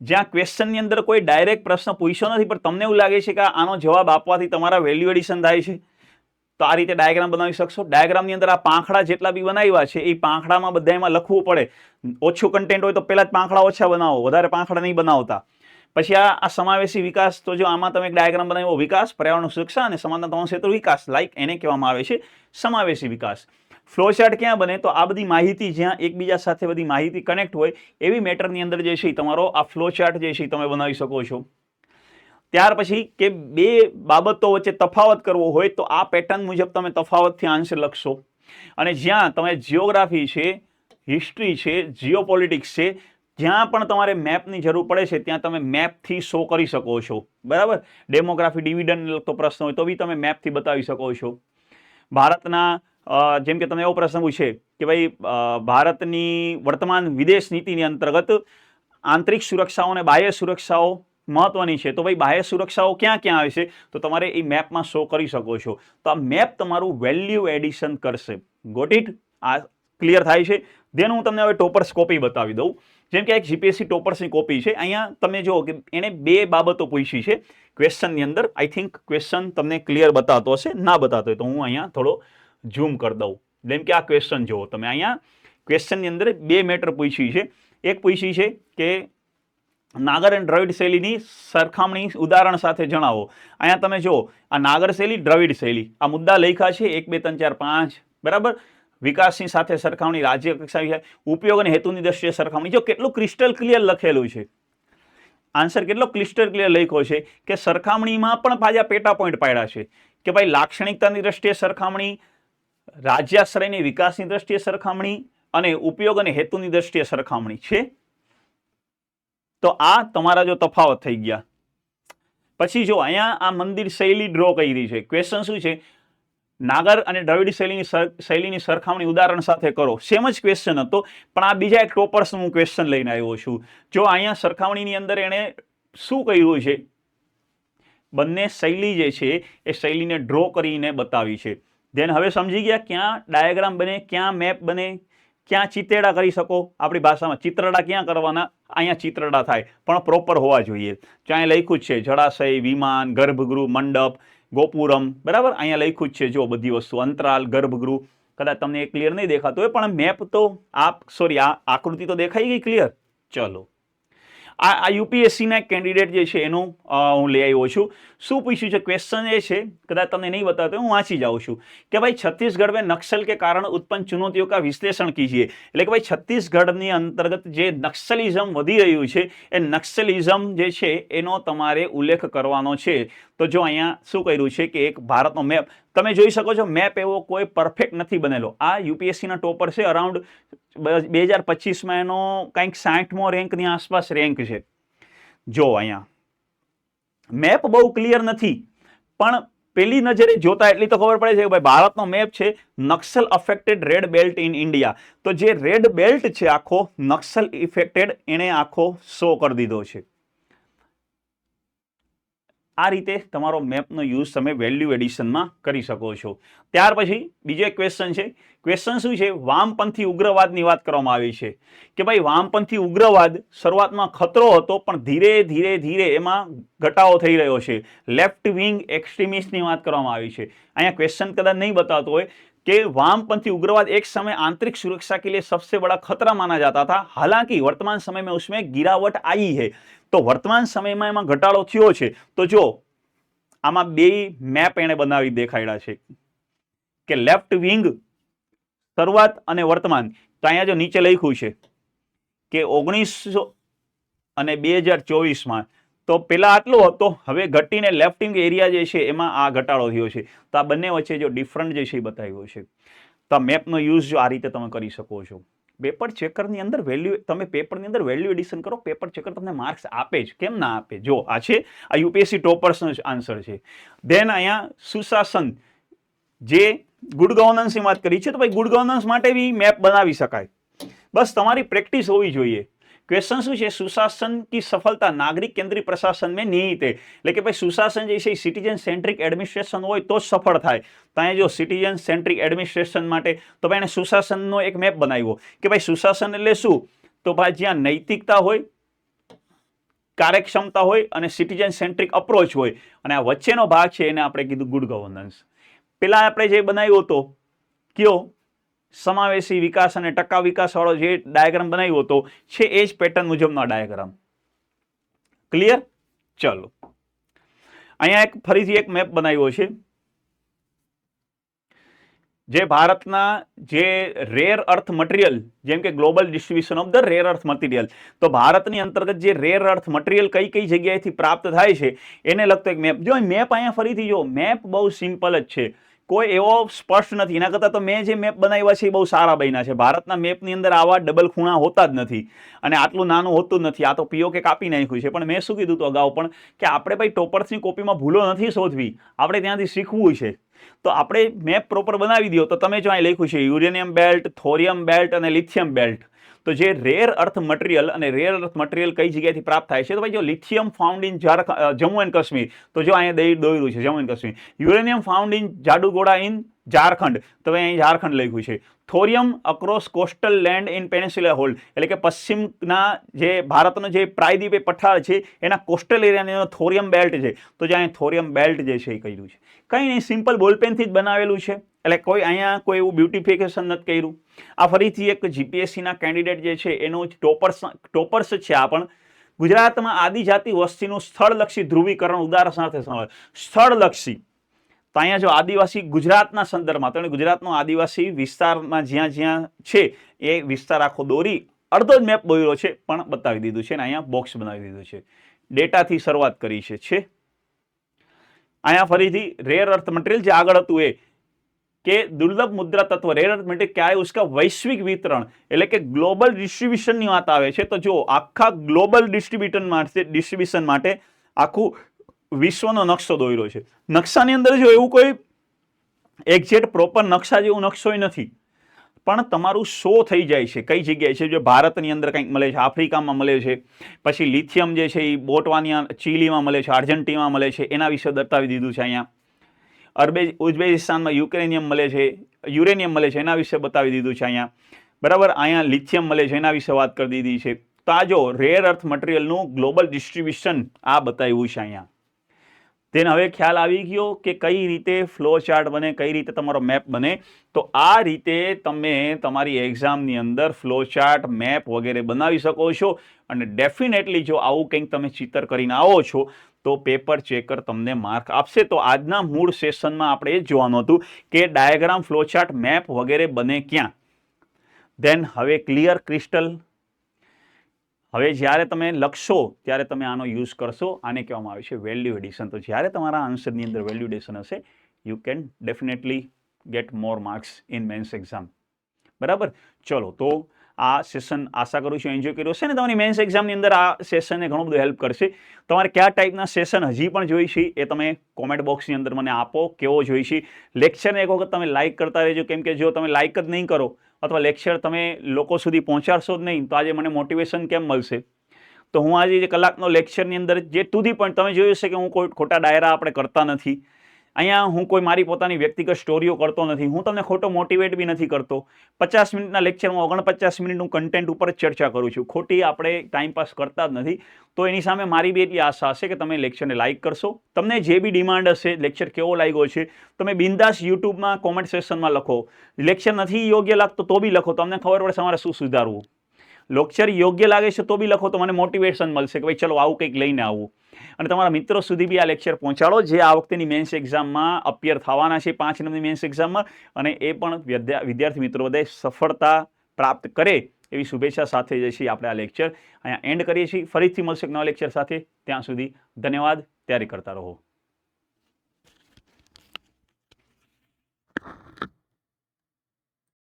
જ્યાં ક્વેશ્ચનની અંદર કોઈ ડાયરેક્ટ પ્રશ્ન પૂછ્યો નથી પણ તમને એવું લાગે છે કે આનો જવાબ આપવાથી તમારા વેલ્યુ એડિશન થાય છે, તો આ રીતે ડાયાગ્રામ બનાવી શકશો. ડાયાગ્રામની અંદર આ પાંખડા જેટલા બી બનાવ્યા છે એ પાંખડામાં બધામાં લખવું પડે. ઓછું કન્ટેન્ટ હોય તો પહેલા જ પાંખડા ઓછા બનાવો, વધારે પાંખડા નહીં બનાવતા. પછી આ સમાવેશી વિકાસ, તો જો આમાં તમે એક ડાયાગ્રામ બનાવ્યો, વિકાસ, પર્યાવરણ સુરક્ષા અને સમાજના 3 ક્ષેત્રો વિકાસ, લાઈક એને કહેવામાં આવે છે સમાવેશી વિકાસ. ફ્લો ચાર્ટ ક્યાં બને? તો આ બધી માહિતી જ્યાં એકબીજા સાથે બધી માહિતી કનેક્ટ હોય એવી મેટરની અંદર જે છે તમારો આ ફ્લો ચાર્ટ જે છે તમે બનાવી શકો છો. ત્યાર પછી કે 2 બાબતો વચ્ચે તફાવત કરવો હોય તો આ પેટર્ન મુજબ તમે તફાવતથી આન્સર લખશો. અને જ્યાં તમે જિયોગ્રાફી છે, હિસ્ટ્રી છે, જીઓપોલિટિક્સ છે, જ્યાં પણ તમારે મેપની જરૂર પડે છે ત્યાં તમે મેપથી શો કરી શકો છો. બરાબર? ડેમોગ્રાફી, ડિવિડન્ડ લગતો પ્રશ્ન હોય તો બી તમે મેપથી બતાવી શકો છો. ભારતના જેમ કે તમે એવો પ્રશ્ન પૂછે કે ભાઈ ભારતની વર્તમાન વિદેશ નીતિની અંતર્ગત આંતરિક સુરક્ષાઓ અને બાહ્ય સુરક્ષાઓ મહત્વની છે, તો ભાઈ બાહ્ય સુરક્ષાઓ ક્યાં ક્યાં આવે છે તો તમારે એ મેપમાં શો કરી શકો છો. તો આ મેપ તમારું વેલ્યુ એડિશન કરશે. Got it? આ ક્લિયર થાય છે? દેન હું તમને હવે ટોપર્સ કોપી બતાવી દઉં. જેમ કે એક જીપીએસસી ટોપર્સની કોપી છે. અહીંયા તમે જુઓ કે એણે 2 બાબતો પૂછી છે ક્વેશ્ચનની અંદર. આઈ થિંક ક્વેશ્ચન તમને ક્લિયર બતાતો હશે, ના બતાતો હોય તો હું અહીંયા થોડો ઝૂમ કરી દઉં. જેમ કે આ ક્વેશ્ચન જુઓ તમે, અહીંયા ક્વેશ્ચનની અંદર 2 મેટર પૂછી છે. એક પૂછી છે કે નાગર અને દ્રવિડ શૈલીની સરખામણી ઉદાહરણ સાથે જણાવો. અહીંયા તમે જુઓ આ નાગર શૈલી, દ્રવિડ શૈલી, આ મુદ્દા લખ્યા છે 1 2 3 4 5. બરાબર? વિકાસની સાથે સરખામણી, રાજ્ય કક્ષાએ ઉપયોગ અને હેતુની દ્રષ્ટિએ સરખામણી. જો કેટલું ક્રિસ્ટલ ક્લિયર લખેલું છે. આન્સર કેટલો ક્લિસ્ટર ક્લિયર લખ્યો છે કે સરખામણીમાં પણ પાછા પેટા પોઈન્ટ પાડ્યા છે કે ભાઈ લાક્ષણિકતાની દ્રષ્ટિએ સરખામણી, રાજ્યાશ્રયની વિકાસની દ્રષ્ટિએ સરખામણી અને ઉપયોગ અને હેતુની દ્રષ્ટિએ સરખામણી છે. તો આ તમારા જો તફાવત થઈ ગયા. પછી જો અહીંયા આ મંદિર શૈલી ડ્રો કરી છે. ક્વેશ્ચન શું છે? નાગર અને દ્રવિડ શૈલીની સરખામણી ઉદાહરણ સાથે કરો. સેમ જ ક્વેશ્ચન હતો પણ આ બીજા એક ટોપર્સનું હું ક્વેશ્ચન લઈને આવ્યો છું. જો અહીંયા સરખામણીની અંદર એણે શું કર્યું છે? બંને શૈલી જે છે એ શૈલીને ડ્રો કરીને બતાવી છે. ધેન હવે સમજી ગયા ક્યાં ડાયાગ્રામ બને, ક્યાં મેપ બને, ક્યાં ચિત્રડા કરી શકો. આપણી ભાષામાં ચિત્રડા ક્યાં કરવાના? અહીંયા ચિત્રડા થાય પણ પ્રોપર હોવા જોઈએ. ત્યાં લખ્યું જ છે જળાશય, વિમાન, ગર્ભગૃહ, મંડપ, ગોપુરમ. બરાબર? અહીંયા લખ્યું જ છે જો બધી વસ્તુ, અંતરાલ, ગર્ભગૃહ. કદાચ તમને ક્લિયર નહીં દેખાતું હોય પણ મેપ તો આ આકૃતિ તો દેખાઈ ગઈ ક્લિયર. ચલો, આ યુપીએસસીના કેન્ડિડેટ જે છે એનું હું લઈ આવ્યો છું. શું પૂછ્યું છે? ક્વેશ્ચન એ છે, કદાચ તમને નહીં બતાવતો હું વાંચી જાઉં છું કે ભાઈ છત્તીસગઢ में नक्सल के कारण उत्पन्न चुनौतियों का विश्लेषण कीजिए. એટલે કે ભાઈ છત્તીસગઢની અંતર્ગત જે નક્સલિઝમ વધી રહ્યું છે એ નક્સલિઝમ જે છે એનો તમારે ઉલ્લેખ કરવાનો છે. તો જો અહીંયા શું કર્યું છે કે એક ભારતનો મેપ, તમે જોઈ શકો છો મેપ એવો કોઈ પરફેક્ટ નથી બનેલો. આ યુપીએસસીના ટોપર છે, અરાઉન્ડ 2025માં એનો કંઈક 60મો રેન્કની આસપાસ રેન્ક છે. જો અહીંયા મેપ બહુ ક્લિયર નથી, પણ પેલી નજરે જોતા એટલી તો ખબર પડે છે કે ભાઈ ભારતનો મેપ છે Naxal affected red belt in India. તો જે રેડ બેલ્ટ છે આખો નક્સલ ઇફેક્ટેડ એને આખો શો કરી દીધો છે. આ રીતે તમારો મેપનો યુઝ તમે વેલ્યુ એડિશનમાં કરી શકો છો. ત્યાર પછી બીજો એક ક્વેશ્ચન છે. ક્વેશ્ચન શું છે? વામપંથી ઉગ્રવાદની વાત કરવામાં આવી છે કે ભાઈ વામપંથી ઉગ્રવાદ શરૂઆતમાં ખતરો હતો, પણ ધીરે ધીરે ધીરે એમાં ઘટાડો થઈ રહ્યો છે. લેફ્ટ વિંગ એક્સ્ટ્રીમિસ્ટની વાત કરવામાં આવી છે. અહીંયા ક્વેશ્ચન કદાચ નહીં બતાવતો હોય कि वामपंथी उग्रवाद एक समय आंतरिक सुरक्षा के लिए सबसे बड़ा खतरा माना जाता था, हालांकि वर्तमान समय में उसमें गिरावट आई है. तो वर्तमान समय में एमां घटाडो थयो छे. तो जो आमां बे मैप एणे बनावी देखाड्या छे कि लेफ्ट विंग शरूआत अने वर्तमान. तो अहींया जो नीचे लख्युं छे कि 1900 અને 2024 માં તો પેલા આટલો હતો, હવે ઘટીને લેફ્ટ વિંગ એરિયા જે છે એમાં આ ઘટાડો થયો છે. તો આ બંને વચ્ચે જો ડિફરન્ટ જે છે એ બતાવ્યો છે. તો આ મેપનો યુઝ જો આ રીતે તમે કરી શકો છો. પેપર ચેકરની અંદર વેલ્યુ, તમે પેપરની અંદર વેલ્યુ એડિશન કરો, પેપર ચેકર તમને માર્ક્સ આપે જ, કેમ ના આપે? જો આ છે, આ યુપીએસસી ટોપર્સનો આન્સર છે. દેન અહીંયા સુશાસન, જે ગુડ ગવર્નન્સની વાત કરી છે, તો ભાઈ ગુડ ગવર્નન્સ માટે બી મેપ બનાવી શકાય, બસ તમારી પ્રેક્ટિસ હોવી જોઈએ. क्वेश्चन શું છે? સુશાસન की सफलता नागरिक केंद्रीय प्रशासन में निहित है. એટલે કે ભાઈ સુશાસન જે છે સિટીઝન સેન્ટ્રિક એડમિનિસ્ટ્રેશન હોય તો જ સફળ થાય. તો અહીંયા જો સિટીઝન સેન્ટ્રિક એડમિનિસ્ટ્રેશન માટે તો ભાઈ એને સુશાસનનો એક મેપ બનાવ્યો કે ભાઈ સુશાસન એટલે શું? તો ભાઈ જ્યાં નૈતિકતા હોય, કાર્યક્ષમતા હોય અને સિટીઝન સેન્ટ્રિક અપ્રોચ હોય, અને આ વચ્ચેનો ભાગ છે એને આપણે કીધું ગુડ ગવર્નન્સ. પેલા આપણે જે બનાવ્યો હતો કયો સમાવેશી વિકાસ અને ટકાઉ વિકાસ વાળો જે ડાયાગ્રામ બનાવ્યો હતો છે એ જ પેટર્ન મુજબનો ડાયાગ્રામ. ક્લિયર? ચલો અહીંયા એક ફરીથી એક મેપ બનાવ્યો છે જે ભારતના જે રેર અર્થ મટીરિયલ, જેમ કે global distribution of the rare earth material, તો ભારતની અંતર્ગત જે રેર અર્થ મટીરિયલ કઈ કઈ જગ્યાએથી પ્રાપ્ત થાય છે એને લગતો એક મેપ. જો મેપ અહીંયા ફરીથી જો, મેપ બહુ સિમ્પલ જ છે, કોઈ એવો સ્પષ્ટ નથી. એના કરતાં તો મેં જે મેપ બનાવ્યા છે એ બહુ સારા બન્યા છે. ભારતના મેપની અંદર આવા ડબલ ખૂણા હોતા જ નથી અને આટલું નાનું હોતું જ નથી. આ તો પીઓકે કાપી નાખ્યું છે. પણ મેં શું કીધું હતું અગાઉ પણ કે આપણે ભાઈ ટોપર્સની કોપીમાં ભૂલો નથી શોધવી, આપણે ત્યાંથી શીખવું છે. તો આપણે મેપ પ્રોપર બનાવી દો. તો તમે જો અહીં લખ્યું છે યુરેનિયમ બેલ્ટ, થોરિયમ બેલ્ટ અને લિથિયમ બેલ્ટ. તો જે રેર અર્થ મટીરિયલ અને રેર અર્થ મટીરિયલ કઈ જગ્યાએથી પ્રાપ્ત થાય છે? તો ભાઈ જો lithium found in Jammu and Kashmir, તો જો અહીંયા દોર્યું છે Jammu and Kashmir. Uranium found in Jaduguda in Jharkhand, તો અહીં ઝારખંડ લખ્યું છે. Thorium across coastal land in peninsula hold, એટલે કે પશ્ચિમના જે ભારતનો જે પ્રાયદ્વીપીય પઠાર છે એના કોસ્ટલ એરિયાનો થોરિયમ બેલ્ટ છે. તો જે અહીંયા થોરિયમ બેલ્ટ જે છે એ કર્યું છે. કંઈ નહીં, સિમ્પલ બોલપેનથી જ બનાવેલું છે, એટલે કોઈ અહીંયા કોઈ એવું બ્યુટિફિકેશન નથી કર્યું. આ ફરીથી એક જીપીએસસીના કેન્ડિડેટ જે છે એનું ટોપર્સ છે. આ પણ ગુજરાતમાં આદિજાતિ વસ્તીનું સ્થળલક્ષી ધ્રુવીકરણ ઉદાહરણાર્થે સ્થળલક્ષી. તો અહીંયા જો આદિવાસી ગુજરાતના સંદર્ભમાં, તો ગુજરાતનો આદિવાસી વિસ્તારમાં જ્યાં જ્યાં છે એ વિસ્તાર આખો દોરી, અડધો જ મેપ દોર્યો છે પણ બતાવી દીધું છે. અને અહીંયા બોક્સ બનાવી દીધું છે, ડેટાથી શરૂઆત કરી છે. અહીંયા ફરીથી રેર અર્થ મટીરિयल જે આગળ હતું એ કે દુર્લભ મુદ્રા તત્વ રેર અર્થ મટીરિयल क्या है उसका वैश्विक वितरण, એટલે કે ગ્લોબલ ડિસ્ટ્રીબ્યુશનની વાત આવે છે. તો જો આખા ગ્લોબલ ડિસ્ટ્રીબ્યુશન માટે આખું વિશ્વનો નકશો દોર્યો છે. નકશાની અંદર જો એવું કોઈ એક્ઝેક્ટ પ્રોપર નકશા જેવું નકશો નથી, પણ તમારું શો થઈ જાય છે કઈ જગ્યાએ છે. જો ભારતની અંદર કંઈક મળે છે, આફ્રિકામાં મળે છે, પછી લિથિયમ જે છે એ બોટવાનિયા ચીલીમાં મળે છે, આર્જેન્ટિનામાં મળે છે, એના વિશે બતાવી દીધું છે. અહીંયા ઉઝબેકિસ્તાનમાં યુક્રેનિયમ મળે છે, યુરેનિયમ મળે છે, એના વિશે બતાવી દીધું છે. અહીંયા બરાબર, અહીંયા લિથિયમ મળે છે, એના વિશે વાત કરી દીધી છે. તો આ જો રેર અર્થ મટીરિયલનું ગ્લોબલ ડિસ્ટ્રીબ્યુશન આ બતાવ્યું છે અહીંયા. તેને હવે ખ્યાલ આવી ગયો કે કઈ રીતે ફ્લો ચાર્ટ બને, કઈ રીતે તમારો મેપ બને. તો આ રીતે તમે તમારી એક્ઝામની અંદર ફ્લો ચાર્ટ, મેપ વગેરે બનાવી શકો છો. અને ડેફિનેટલી જો આવું કંઈક તમે ચિત્ર કરીને આવો છો તો પેપર ચેકર તમને માર્ક આપશે. તો આજના મૂળ સેશનમાં આપણે એ જ જોવાનું હતું કે ડાયાગ્રામ, ફ્લો ચાર્ટ, મેપ વગેરે બને ક્યાં. દેન હવે ક્લિયર ક્રિસ્ટલ. હવે જ્યારે તમે લખશો ત્યારે તમે આનો યુઝ કરશો. આને કહેવામાં આવે છે વેલ્યુ એડિશન. તો જ્યારે તમારા આન્સરની અંદર વેલ્યુ એડિશન હશે you can definitely gate more marks in men's exam. બરાબર. ચલો, તો આ સેશન આશા કરું છું એન્જોય કર્યો છે ને તમારી મેન્સ એક્ઝામની અંદર આ સેશને ઘણું બધું હેલ્પ કરશે. તમારે કયા ટાઈપના સેશન હજી પણ જોઈ છે એ તમે કોમેન્ટ બોક્સની અંદર મને આપો, કેવો જોઈ છે. લેક્ચરને એક વખત તમે લાઇક કરતા રહેજો, કેમ કે જો તમે લાઇક જ નહીં કરો અથવા લેક્ચર તમે લોકો સુધી પહોંચાડશો જ નહીં તો આજે મને મોટિવેશન કેમ મળશે. તો હું આજે જે કલાકનો લેક્ચરની અંદર જે સુધી પણ તમે જોયું છે કે હું કોઈ ખોટા ડાયરા આપણે કરતા નથી. અહીંયા હું કોઈ મારી પોતાની વ્યક્તિગત સ્ટોરીઓ કરતો નથી. હું તમને ખોટો મોટિવેટ બી નથી કરતો. 50 મિનિટના લેક્ચરમાં 49 મિનિટનું કન્ટેન્ટ ઉપર જ ચર્ચા કરું છું. ખોટી આપણે ટાઈમપાસ કરતા જ નથી. તો એની સામે મારી બી એટલી આશા હશે કે તમે લેક્ચરને લાઇક કરશો. તમને જે બી ડિમાન્ડ હશે, લેક્ચર કેવો લાગ્યો છે, તમે બિંદાસ યુટ્યુબમાં કોમેન્ટ સેક્શનમાં લખો. લેક્ચર નથી યોગ્ય લાગતો તો બી લખો, તમને ખબર પડે તમારે શું સુધારવું. લેક્ચર યોગ્ય લાગે છે તો બી લખો, તો મને મોટિવેશન મળશે કે ભાઈ ચલો આવું કંઈક લઈને આવવું. અને તમારા મિત્રો સુધી બી આ લેક્ચર પહોંચાડો જે આ વખતેની મેન્સ એક્ઝામમાં અપિયર થવાના છે, 5 નંબરની મેન્સ એક્ઝામમાં, અને એ પણ વિદ્યાર્થી મિત્રો બધાએ સફળતા પ્રાપ્ત કરે એવી શુભેચ્છા સાથે જે છે આપણે આ લેક્ચર અહીંયા એન્ડ કરીએ છીએ. ફરીથી મળશે એક નવા લેક્ચર સાથે. ત્યાં સુધી ધન્યવાદ. તૈયારી કરતા રહો.